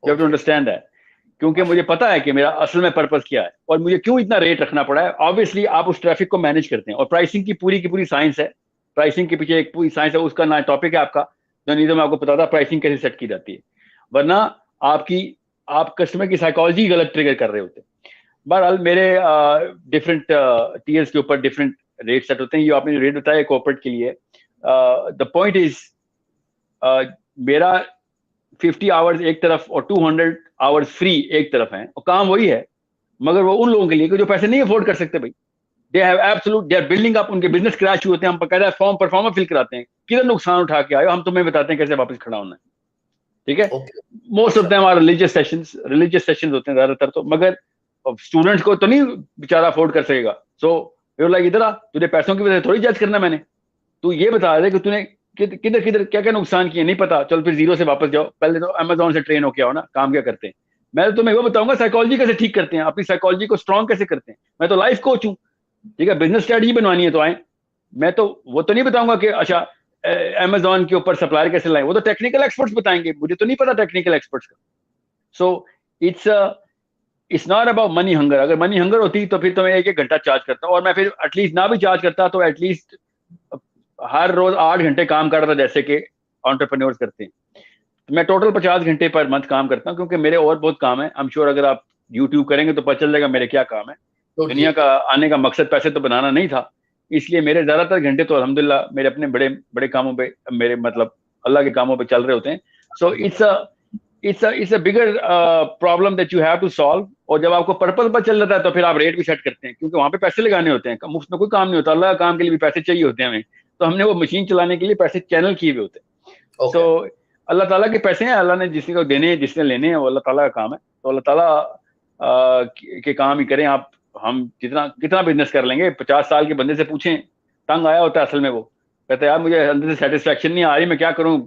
Speaker 2: You have to understand that. क्योंकि मुझे पता है कि मेरा असल में पर्पस क्या है और मुझे क्यों इतना रेट रखना पड़ा है। ऑब्वियसली आप उस ट्रैफिक को मैनेज करते हैं, और प्राइसिंग की पूरी साइंस है। प्राइसिंग के पीछे एक पूरी साइंस है, उसका ना टॉपिक है आपका, जो नहीं तो मैं आपको बताता प्राइसिंग कैसे सेट की जाती है। वरना आप कस्टमर की साइकोलॉजी गलत ट्रिगर कर रहे होते हैं। बहरहाल मेरे डिफरेंट टीयर्स के ऊपर डिफरेंट रेट सेट होते हैं। ये आपने जो रेट बताया कॉर्पोरेट के लिए, द पॉइंट इज मेरा 50 आवर्स एक तरफ और 200 आवर्स फ्री एक तरफ है, और काम वही है, मगर वो उन लोगों के लिए जो पैसे नहीं अफोर्ड कर सकते। भाई दे आर बिल्डिंग अप, उनके बिजनेस क्रैश हुए होते हैं, हम बकायदा फॉर्म परफॉर्मा फिल कराते हैं, किधर नुकसान उठा के आए हम तुम्हें बताते हैं कैसे वापस खड़ा होना है। ठीक है, most of them are religious sessions होते हैं ज्यादातर तो, मगर स्टूडेंट्स को तो नहीं बेचारा अफोर्ड कर सकेगा। सो लाइक इधर आ, तुझे पैसों की वजह से थोड़ी जज करना मैंने, तू ये बता दे कि तूने किधर किधर क्या क्या नुकसान किए, नहीं पता चल फिर जीरो से वापस जाओ, पहले तो अमेजोन से ट्रेन होके आओ ना, काम क्या करते हैं। मैं तो तुम्हें वो बताऊंगा साइकोलॉजी कैसे ठीक करते हैं, अपनी साइकोलॉजी को स्ट्रॉन्ग कैसे करते हैं। मैं तो लाइफ कोच हूँ, ठीक है, बिजनेस स्ट्रेटजी बनवानी है तो आए। मैं तो वो तो नहीं बताऊंगा कि अच्छा अमेजोन के ऊपर सप्लायर कैसे लाएं, वो तो टेक्निकल एक्सपर्ट्स बताएंगे, मुझे तो नहीं पता टेक्निकल एक्सपर्ट्स का। So it's it's not about money hunger. अगर मनी हंगर होती तो फिर तो मैं 1-1 घंटा चार्ज करता, और मैं फिर एटलीस्ट ना भी चार्ज करता तो एटलीस्ट हर रोज 8 घंटे काम करता जैसे कि एंटरप्रेन्योर्स करते हैं। तो मैं टोटल 50 घंटे पर मंथ काम करता हूँ, क्योंकि मेरे और बहुत काम है। आई एम श्योर अगर आप यूट्यूब करेंगे तो पता चल जाएगा मेरे क्या काम है। दुनिया
Speaker 1: Totally.
Speaker 2: का आने का मकसद पैसे तो बनाना नहीं था, इसलिए मेरे ज्यादातर घंटे तो अल्हम्दुलिल्लाह मेरे अपने बड़े बड़े कामों पे, मेरे मतलब अल्लाह के कामों पे चल रहे होते हैं। So it's a bigger problem that you have to solve. और जब आपको पर्पस पर चल जाता है तो फिर आप रेट भी सेट करते हैं, क्योंकि वहां पे पैसे लगाने होते हैं, मुफ्त में कोई काम नहीं होता, अल्लाह के काम के लिए भी पैसे चाहिए होते हैं हमें। तो हमने वो मशीन चलाने के लिए पैसे चैनल किए हुए होते हैं। सो
Speaker 1: Okay.
Speaker 2: अल्लाह ताला के पैसे हैं, अल्लाह ने जिसने को देने हैं, जिसने लेने हैं, वो अल्लाह ताला का काम है। तो अल्लाह ताला के काम ही करें आप। हम जितना कितना बिजनेस कर लेंगे, 50 साल के बंदे से पूछें, तंग आया होता है असल में। वो कहता है यार मुझे अंदर से सेटिस्फेक्शन नहीं आ रही, मैं क्या करूं,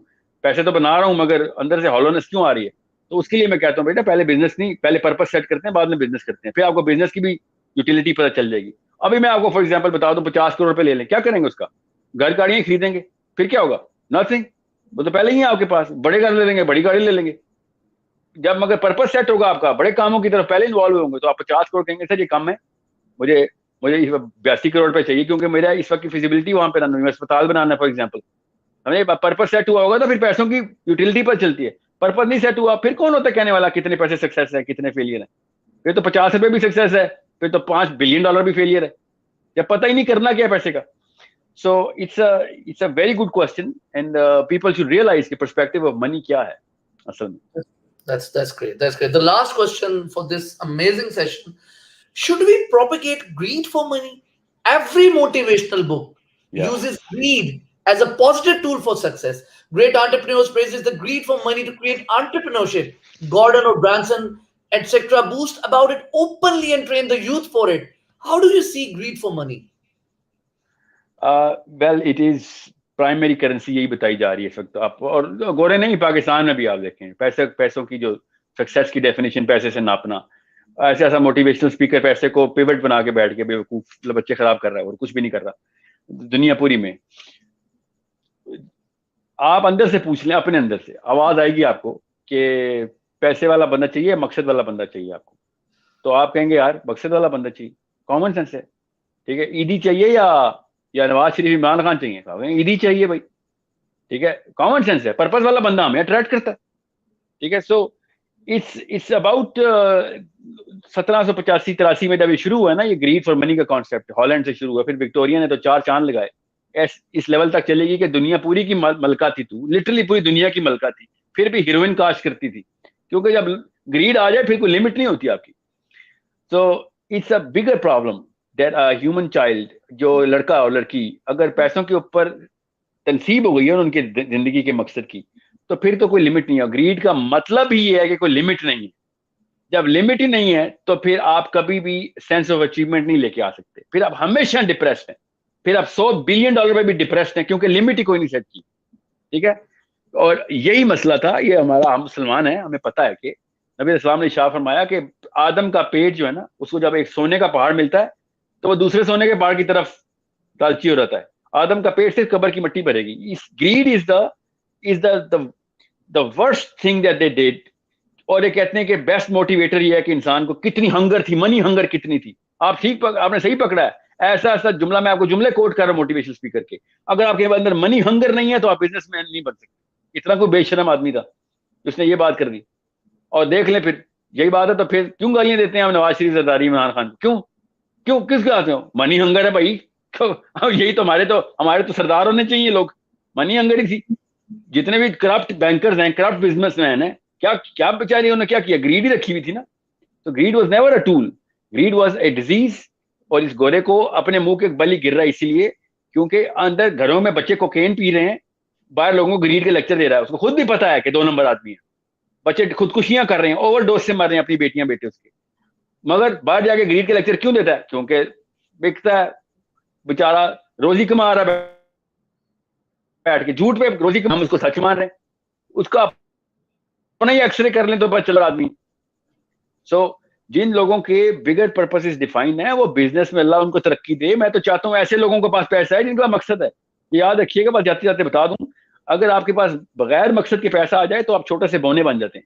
Speaker 2: पैसे तो बना रहा हूं मगर अंदर से हॉलोनेस क्यों आ रही है। तो उसके लिए मैं कहता हूँ बेटा पहले बिजनेस नहीं, पहले पर्पस सेट करते हैं, बाद में बिजनेस करते हैं, फिर आपको बिजनेस की भी यूटिलिटी पता चल जाएगी। अभी मैं आपको फॉर एग्जाम्पल बता दूं, 50 करोड़ रुपए ले लें, क्या करेंगे उसका? घर गाड़ियां खरीदेंगे, फिर क्या होगा? नथिंग। वो तो पहले ही है आपके पास, बड़े घर ले लेंगे, बड़ी गाड़ी ले लेंगे। जब मगर पर्पस सेट होगा आपका, बड़े कामों की तरफ पहले इन्वॉल्व होंगे, तो आप 50 करोड़ कहेंगे सर ये कम है, मुझे मुझे 82 करोड़ रुपए चाहिए, क्योंकि मेरा इस वक्त की फिजिबिलिटी वहां पे ना नहीं, अस्पताल बनाना है फॉर एग्जाम्पल। हमें पर्पस सेट हुआ होगा तो फिर पैसों की यूटिलिटी पर चलती है। पर्पस नहीं सेट हुआ, फिर कौन होता है कहने वाला कितने पैसे सक्सेस है कितने फेलियर है? फिर तो 50 रुपए भी सक्सेस है, फिर तो $5 बिलियन भी फेलियर है, जब पता ही नहीं करना क्या है पैसे का। So it's a very good question, and people should realise कि पर्सपेक्टिव ऑफ मनी क्या है असल में।
Speaker 1: That's great. That's great. The last question for this amazing session: should we propagate greed for money? Every motivational book
Speaker 2: Yeah.
Speaker 1: uses greed as a positive tool for success. Great entrepreneurs praises the greed for money to create entrepreneurship. Gordon or Branson, etc., boast about it openly and train the youth for it. How do you see greed for money?
Speaker 2: Well it is primary currency यही बताई जा रही है इस वक्त आपको, और गोरे नहीं, पाकिस्तान में भी आप देखें पैसों की जो सक्सेस की डेफिनेशन पैसे से नापना। ऐसा ऐसा मोटिवेशनल स्पीकर पैसे को पिवट बना के बैठ के बेवकूफ मतलब बच्चे खराब कर रहा है और कुछ भी नहीं कर रहा दुनिया पूरी में। आप अंदर से पूछ लें, अपने अंदर से आवाज आएगी आपको कि पैसे वाला बंदा चाहिए, मकसद वाला बंदा चाहिए आपको। तो आप कहेंगे यार मकसद वाला बंदा चाहिए, कॉमन सेंस है, ठीक है। ईदी चाहिए या नवाज शरीफ इमरान खान चाहिए? ईदी चाहिए भाई, ठीक है, कॉमन सेंस है। पर्पस वाला बंदा हमें अट्रैक्ट करता है, ठीक है। सो इट्स अबाउट 1785-83 में जब ये शुरू हुआ ना, ये ग्रीड फॉर मनी का कॉन्सेप्ट हॉलैंड से शुरू हुआ, फिर विक्टोरिया ने तो 4 चांद लगाए। इस लेवल तक चलेगी कि दुनिया पूरी की मलका थी, तू लिटरली पूरी दुनिया की मलका थी, फिर भी हीरोइन काश करती थी, क्योंकि जब ग्रीड आ जाए फिर कोई लिमिट नहीं होती आपकी। तो it's a bigger problem that a human child, जो लड़का और लड़की अगर पैसों के ऊपर तनसीब हो गई है उनकी जिंदगी के मकसद की, तो फिर तो कोई लिमिट नहीं है। ग्रीड का मतलब ही ये है कि कोई लिमिट नहीं है। जब लिमिट ही नहीं है तो फिर आप कभी भी सेंस ऑफ अचीवमेंट नहीं लेके आ सकते, फिर आप हमेशा डिप्रेस्ड हैं, फिर आप $100 बिलियन पे भी डिप्रेस्ड हैं, क्योंकि लिमिट ही कोई नहीं सेट की, ठीक है। और यही मसला था, ये हमारा, हम मुसलमान हैं, हमें पता है कि नबी इस्लाम ने इरशाद फरमाया कि आदम का पेट जो है ना, उसको जब एक सोने का पहाड़ मिलता है तो वो दूसरे सोने के पहाड़ की तरफ लालची हो जाता है। आदम का पेट से कब्र की मिट्टी भरेगी। इस grid is the worst thing that they did. और ये कहते हैं कि बेस्ट मोटिवेटर ये है कि इंसान को कितनी हंगर थी, मनी हंगर कितनी थी। आपने सही पकड़ा है। ऐसा ऐसा जुमला, मैं आपको जुमले कोट कर रहा हूँ मोटिवेशनल स्पीकर के। अगर आपके अंदर मनी हंगर नहीं है तो आप बिजनेसमैन नहीं बन सकते। इतना कोई बेशरम आदमी था उसने ये बात कर दी। और देख लें फिर यही बात है, तो फिर क्यों गालियां देते हैं हम नवाज शरीफ, जरदारी, इमरान खान? क्यों क्यों किस आते हो? मनी हंगर है भाई। यही तो हमारे तो सरदार होने चाहिए लोग। मनी हंगर ही थी। जितने भी करप्ट बैंकर्स हैं, करप्ट बिजनेसमैन हैं, क्या क्या बेचारे उन्होंने क्या किया? ग्रीड ही रखी हुई थी ना। तो greed was never a tool, greed was a disease. और इस गोरे को अपने मुंह के बली गिर रहा है इसीलिए क्योंकि अंदर घरों में बच्चे कोकेन पी रहे हैं, बाहर लोगों को ग्रीड के लेक्चर दे रहा है। उसको खुद भी पता है कि 2 नंबर आदमी है। बच्चे खुदकुशियां कर रहे हैं, ओवरडोज से मर रहे हैं अपनी बेटियां बेटे उसके, मगर बाहर जाके ग्रीड के लेक्चर क्यों देता है? क्योंकि बिकता है बेचारा, रोजी कमा रहा है बैठ के, झूठ पे रोजी कमा, हम उसको सच मान रहे हैं। उसका अपना ही एक्सरे कर लें तो पता चल रहा आदमी। सो जिन लोगों के बिगर पर्पसेस डिफाइंड है, वो बिजनेस में अल्लाह उनको तरक्की दे। मैं तो चाहता हूं ऐसे लोगों के पास पैसा है जिनका मकसद है। याद रखिएगा, बस जाते जाते बता दूं, अगर आपके पास बगैर मकसद के पैसा आ जाए तो आप छोटे से बौने बन जाते हैं,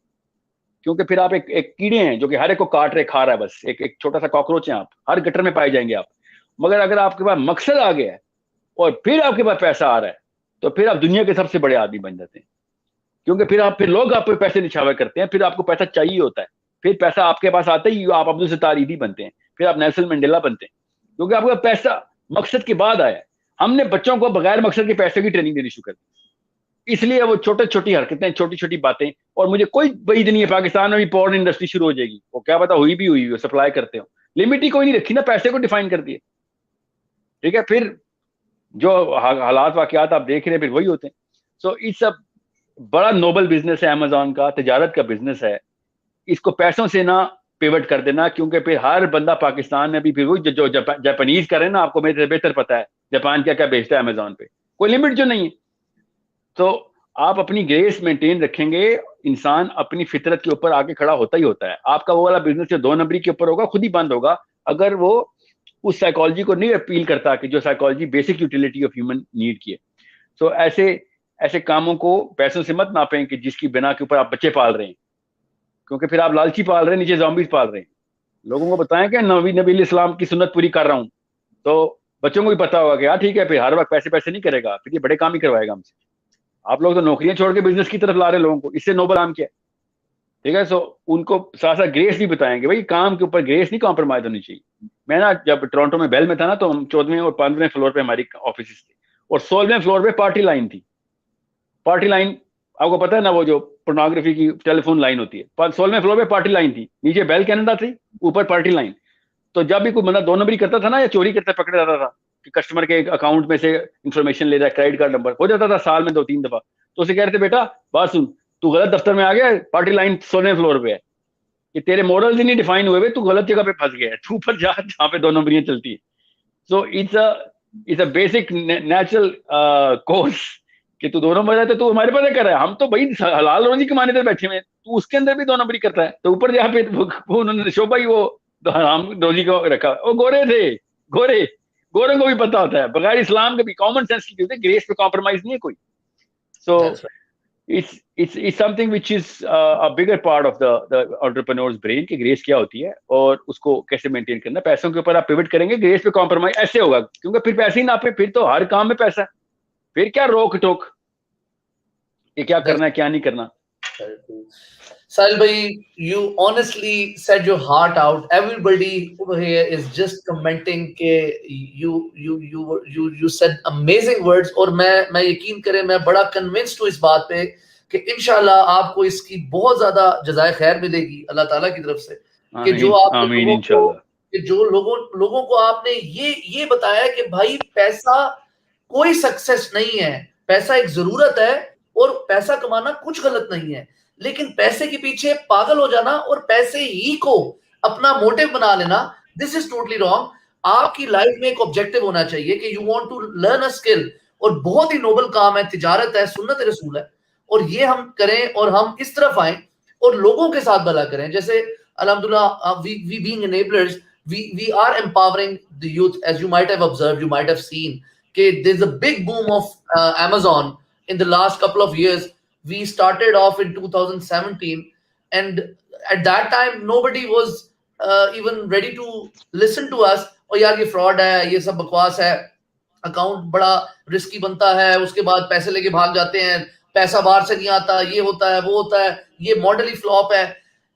Speaker 2: क्योंकि फिर आप एक कीड़े हैं जो कि हर एक को काट रहे खा रहा है, बस एक छोटा सा कॉकरोच है, आप हर गटर में पाए जाएंगे आप। मगर अगर आपके पास मकसद आ गया है और फिर आपके पास पैसा आ रहा है, तो फिर आप दुनिया के सबसे बड़े आदमी बन जाते हैं, क्योंकि फिर लोग आप पे पैसे निछावर करते हैं, फिर आपको पैसा चाहिए होता है, फिर पैसा आपके पास आता ही आप अब्दुल सत्तार ईदी बनते हैं, फिर आप नेल्सन मंडेला बनते हैं, क्योंकि आपका पैसा मकसद के बाद आया है। हमने बच्चों को बगैर मकसद के पैसे की ट्रेनिंग देनी शुरू कर दी, इसलिए वो छोटी छोटी हरकतें, छोटी छोटी बातें। और मुझे कोई वईद नहीं है, पाकिस्तान में भी पॉर्न इंडस्ट्री शुरू हो जाएगी, वो क्या पता हुई भी हुई हो, सप्लाई करते हो, लिमिट ही कोई नहीं रखी ना, पैसे को डिफाइन कर दिए, ठीक है। फिर जो हालात वाकयात आप देख रहे हैं फिर वही होते हैं। सो इट्स अ बड़ा नोबल बिजनेस है अमेजोन का, तजारत का बिजनेस है, इसको पैसों से ना पिवट कर देना, क्योंकि फिर हर बंदा पाकिस्तान में भी फिर वही जो जापानीज करें ना, आपको मेरे से बेहतर पता है जापान क्या क्या बेचता है अमेजोन पे, कोई लिमिट जो नहीं है। तो आप अपनी ग्रेस मेंटेन रखेंगे, इंसान अपनी फितरत के ऊपर आके खड़ा होता ही होता है। आपका वो वाला बिजनेस जो 2 नंबरी के ऊपर होगा खुद ही बंद होगा, अगर वो उस साइकोलॉजी को नहीं अपील करता कि जो psychology basic utility of human need की है। सो ऐसे ऐसे कामों को पैसों से मत नापें कि जिसकी बिना के ऊपर आप बच्चे पाल रहे हैं, क्योंकि फिर आप लालची पाल रहे हैं, नीचे जॉम्बीज पाल रहे हैं। लोगों को बताएं कि नबी इस्लाम की सुन्नत पूरी कर रहा हूं, तो बच्चों को भी पता होगा कि हाँ ठीक है, फिर हर वक्त पैसे पैसे नहीं करेगा, फिर ये बड़े काम ही करवाएगा हमसे। आप लोग तो नौकरियां छोड़ के बिजनेस की तरफ ला रहे हैं लोगों को, इससे नोबल काम क्या है, ठीक है। सो उनको साथ साथ ग्रेस भी बताएंगे, भाई काम के ऊपर ग्रेस नहीं कॉम्प्रोमाइज होनी चाहिए। मैं ना जब टोरंटो में बेल में था ना, तो हम 14वें और 15वें फ्लोर पे हमारी ऑफिस थे, और 16वें फ्लोर पे पार्टी लाइन थी। पार्टी लाइन आपको पता है ना, वो जो पोर्नोग्राफी की टेलीफोन लाइन होती है, 16वें फ्लोर पे पार्टी लाइन थी, नीचे बेल कैनेडा थी, ऊपर पार्टी लाइन। तो जब भी कोई बंदा 2 नंबरी करता था ना, या चोरी करता पकड़ा जाता था कि कस्टमर के अकाउंट में से इंफॉर्मेशन ले रहा है, क्रेडिट कार्ड नंबर हो जाता था साल में 2-3 दफा, तो उसे कह रहे थे बेटा बात सुन, तू गलत दफ्तर में आ गया, पार्टी लाइन 16वें फ्लोर पे है, कि तेरे मॉडल्स ही नहीं डिफाइन हुए, तू गलत जगह पे फंस गया है, तू ऊपर जा जहाँ पे 2 नंबरियां चलती है। So it's a basic natural course कि तू 2 नंबर है तो तू हमारे पास कर रहा है, हम तो भाई हलाल रोजी कमाने पर बैठे हुए, तू उसके अंदर भी 2 नंबरी करता है, तो ऊपर जहाँ पे वो उन्होंने शोभा ही वो हराम रोजी को रखा, वो गोरे थे, गोरे गोरों को भी पता होता है, बगैर इस्लाम के भी कॉमन सेंस की चीज है, ग्रेस पे कॉम्प्रोमाइज नहीं है कोई। सो
Speaker 1: That's right.
Speaker 2: it's something which is a bigger part of the entrepreneur's brain कि ग्रेस क्या होती है और उसको कैसे मेंटेन करना। पैसों के ऊपर आप पिवट करेंगे, ग्रेस पे कॉम्प्रोमाइज ऐसे होगा, क्योंकि फिर पैसे ही ना पे, फिर तो हर काम में पैसा है, फिर क्या रोक टोक कि क्या
Speaker 1: That's
Speaker 2: करना है क्या नहीं करना।
Speaker 1: very cool. Sahil bhai, you honestly said your heart out. Everybody over here is just commenting के you said amazing words, और मैं यकीन करें, मैं बड़ा convinced हूँ इस बात पे कि इंशाल्लाह आपको इसकी बहुत ज्यादा जज़ाए खैर मिलेगी अल्लाह ताला की तरफ से, कि जो आपने
Speaker 2: आमीन
Speaker 1: लोगों को,
Speaker 2: इंशाल्लाह।
Speaker 1: कि जो लोगों को आपने ये बताया कि भाई पैसा कोई सक्सेस नहीं है, पैसा एक जरूरत है, और पैसा कमाना कुछ गलत नहीं है, लेकिन पैसे के पीछे पागल हो जाना और पैसे ही को अपना मोटिव बना लेना, दिस इज टोटली रॉन्ग। आपकी लाइफ में एक ऑब्जेक्टिव होना चाहिए कि you want to learn a skill, और बहुत ही नोबल काम है, तिजारत है, सुन्नत रसूल है, और ये हम करें और हम इस तरफ आए और लोगों के साथ भला करें। जैसे अल्हम्दुलिल्लाह we being enablers, we are empowering the youth, as you might have observed, you might have seen okay, there's a big boom of Amazon in the last couple of years. We started off in 2017, and at that time nobody was even ready to listen to us, और यार ये fraud है, ये सब बकवास है, account बड़ा risky बनता है, उसके बाद पैसे लेके भाग जाते हैं, पैसा बाहर से नहीं आता, ये होता है वो होता है, ये मॉडल ही फ्लॉप है।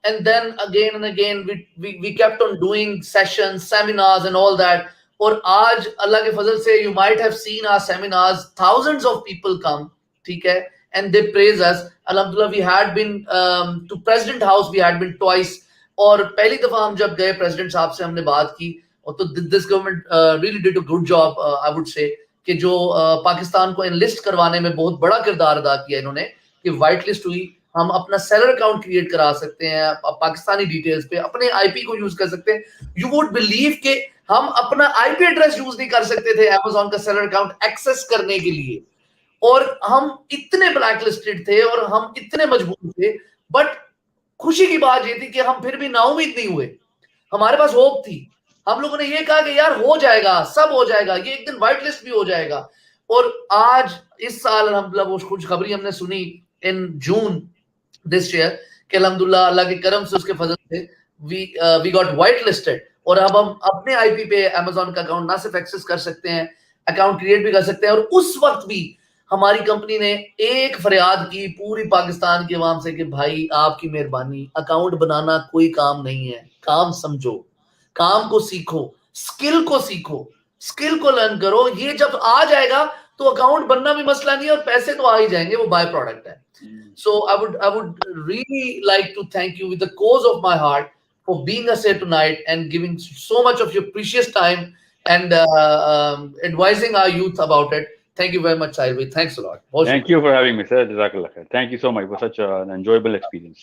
Speaker 1: And then again and again we kept on doing sessions, seminars and all that, और आज अल्लाह के फजल से you might have seen our seminars, thousands of people come, ठीक है, and they praise us. alhamdulillah we had been to President House, we had been twice, और पहली दफा हम जब गए प्रेसिडेंट साहब से हमने बात की, और तो this government really did a good job, I would say, कि जो पाकिस्तान को एनलिस्ट करवाने में बहुत बड़ा किरदार अदा किया इन्होंने, कि व्हाइट लिस्ट हुई, हम अपना सेलर अकाउंट क्रिएट करा सकते हैं पाकिस्तानी डिटेल्स पे, अपने आईपी को यूज कर सकते हैं। यू वुड बिलीव कि हम अपना आईपी एड्रेस यूज नहीं कर सकते थे अमेज़न का सेलर अकाउंट एक्सेस करने के लिए, और हम इतने ब्लैक लिस्टेड थे और हम इतने मजबूर थे। बट खुशी की बात ये थी कि हम फिर भी नाउमीद नहीं हुए, हमारे पास होप थी। हम लोगों ने ये कहा कि यार हो जाएगा, सब हो जाएगा, ये एक दिन व्हाइट लिस्ट भी हो जाएगा। और आज इस साल मतलब वो खुशखबरी हमने सुनी इन जून दिस ईयर कि अल्हम्दुलिल्लाह अल्लाह के करम से उसके फजल से वी गॉट व्हाइट लिस्टेड, और अब हम अपने आईपी पे अमेजोन का अकाउंट ना सिर्फ एक्सेस कर सकते हैं, अकाउंट क्रिएट भी कर सकते हैं। और उस वक्त भी हमारी कंपनी ने एक फरियाद की पूरी पाकिस्तान के अवाम से कि भाई आपकी मेहरबानी, अकाउंट बनाना कोई काम नहीं है, काम समझो, काम को सीखो, स्किल को सीखो, स्किल को लर्न करो। ये जब आ जाएगा तो अकाउंट बनना भी मसला नहीं है और पैसे तो आ ही जाएंगे, वो बाय प्रोडक्ट है। So I would really like to thank you with the cause of my heart for being us here tonight and giving so much of your precious time and advising our youth about it. Thank you very much, Sahil. Thanks a lot.
Speaker 2: Thank you for having me, sir. Jazakallah khair. Thank you so much. It was such an enjoyable experience.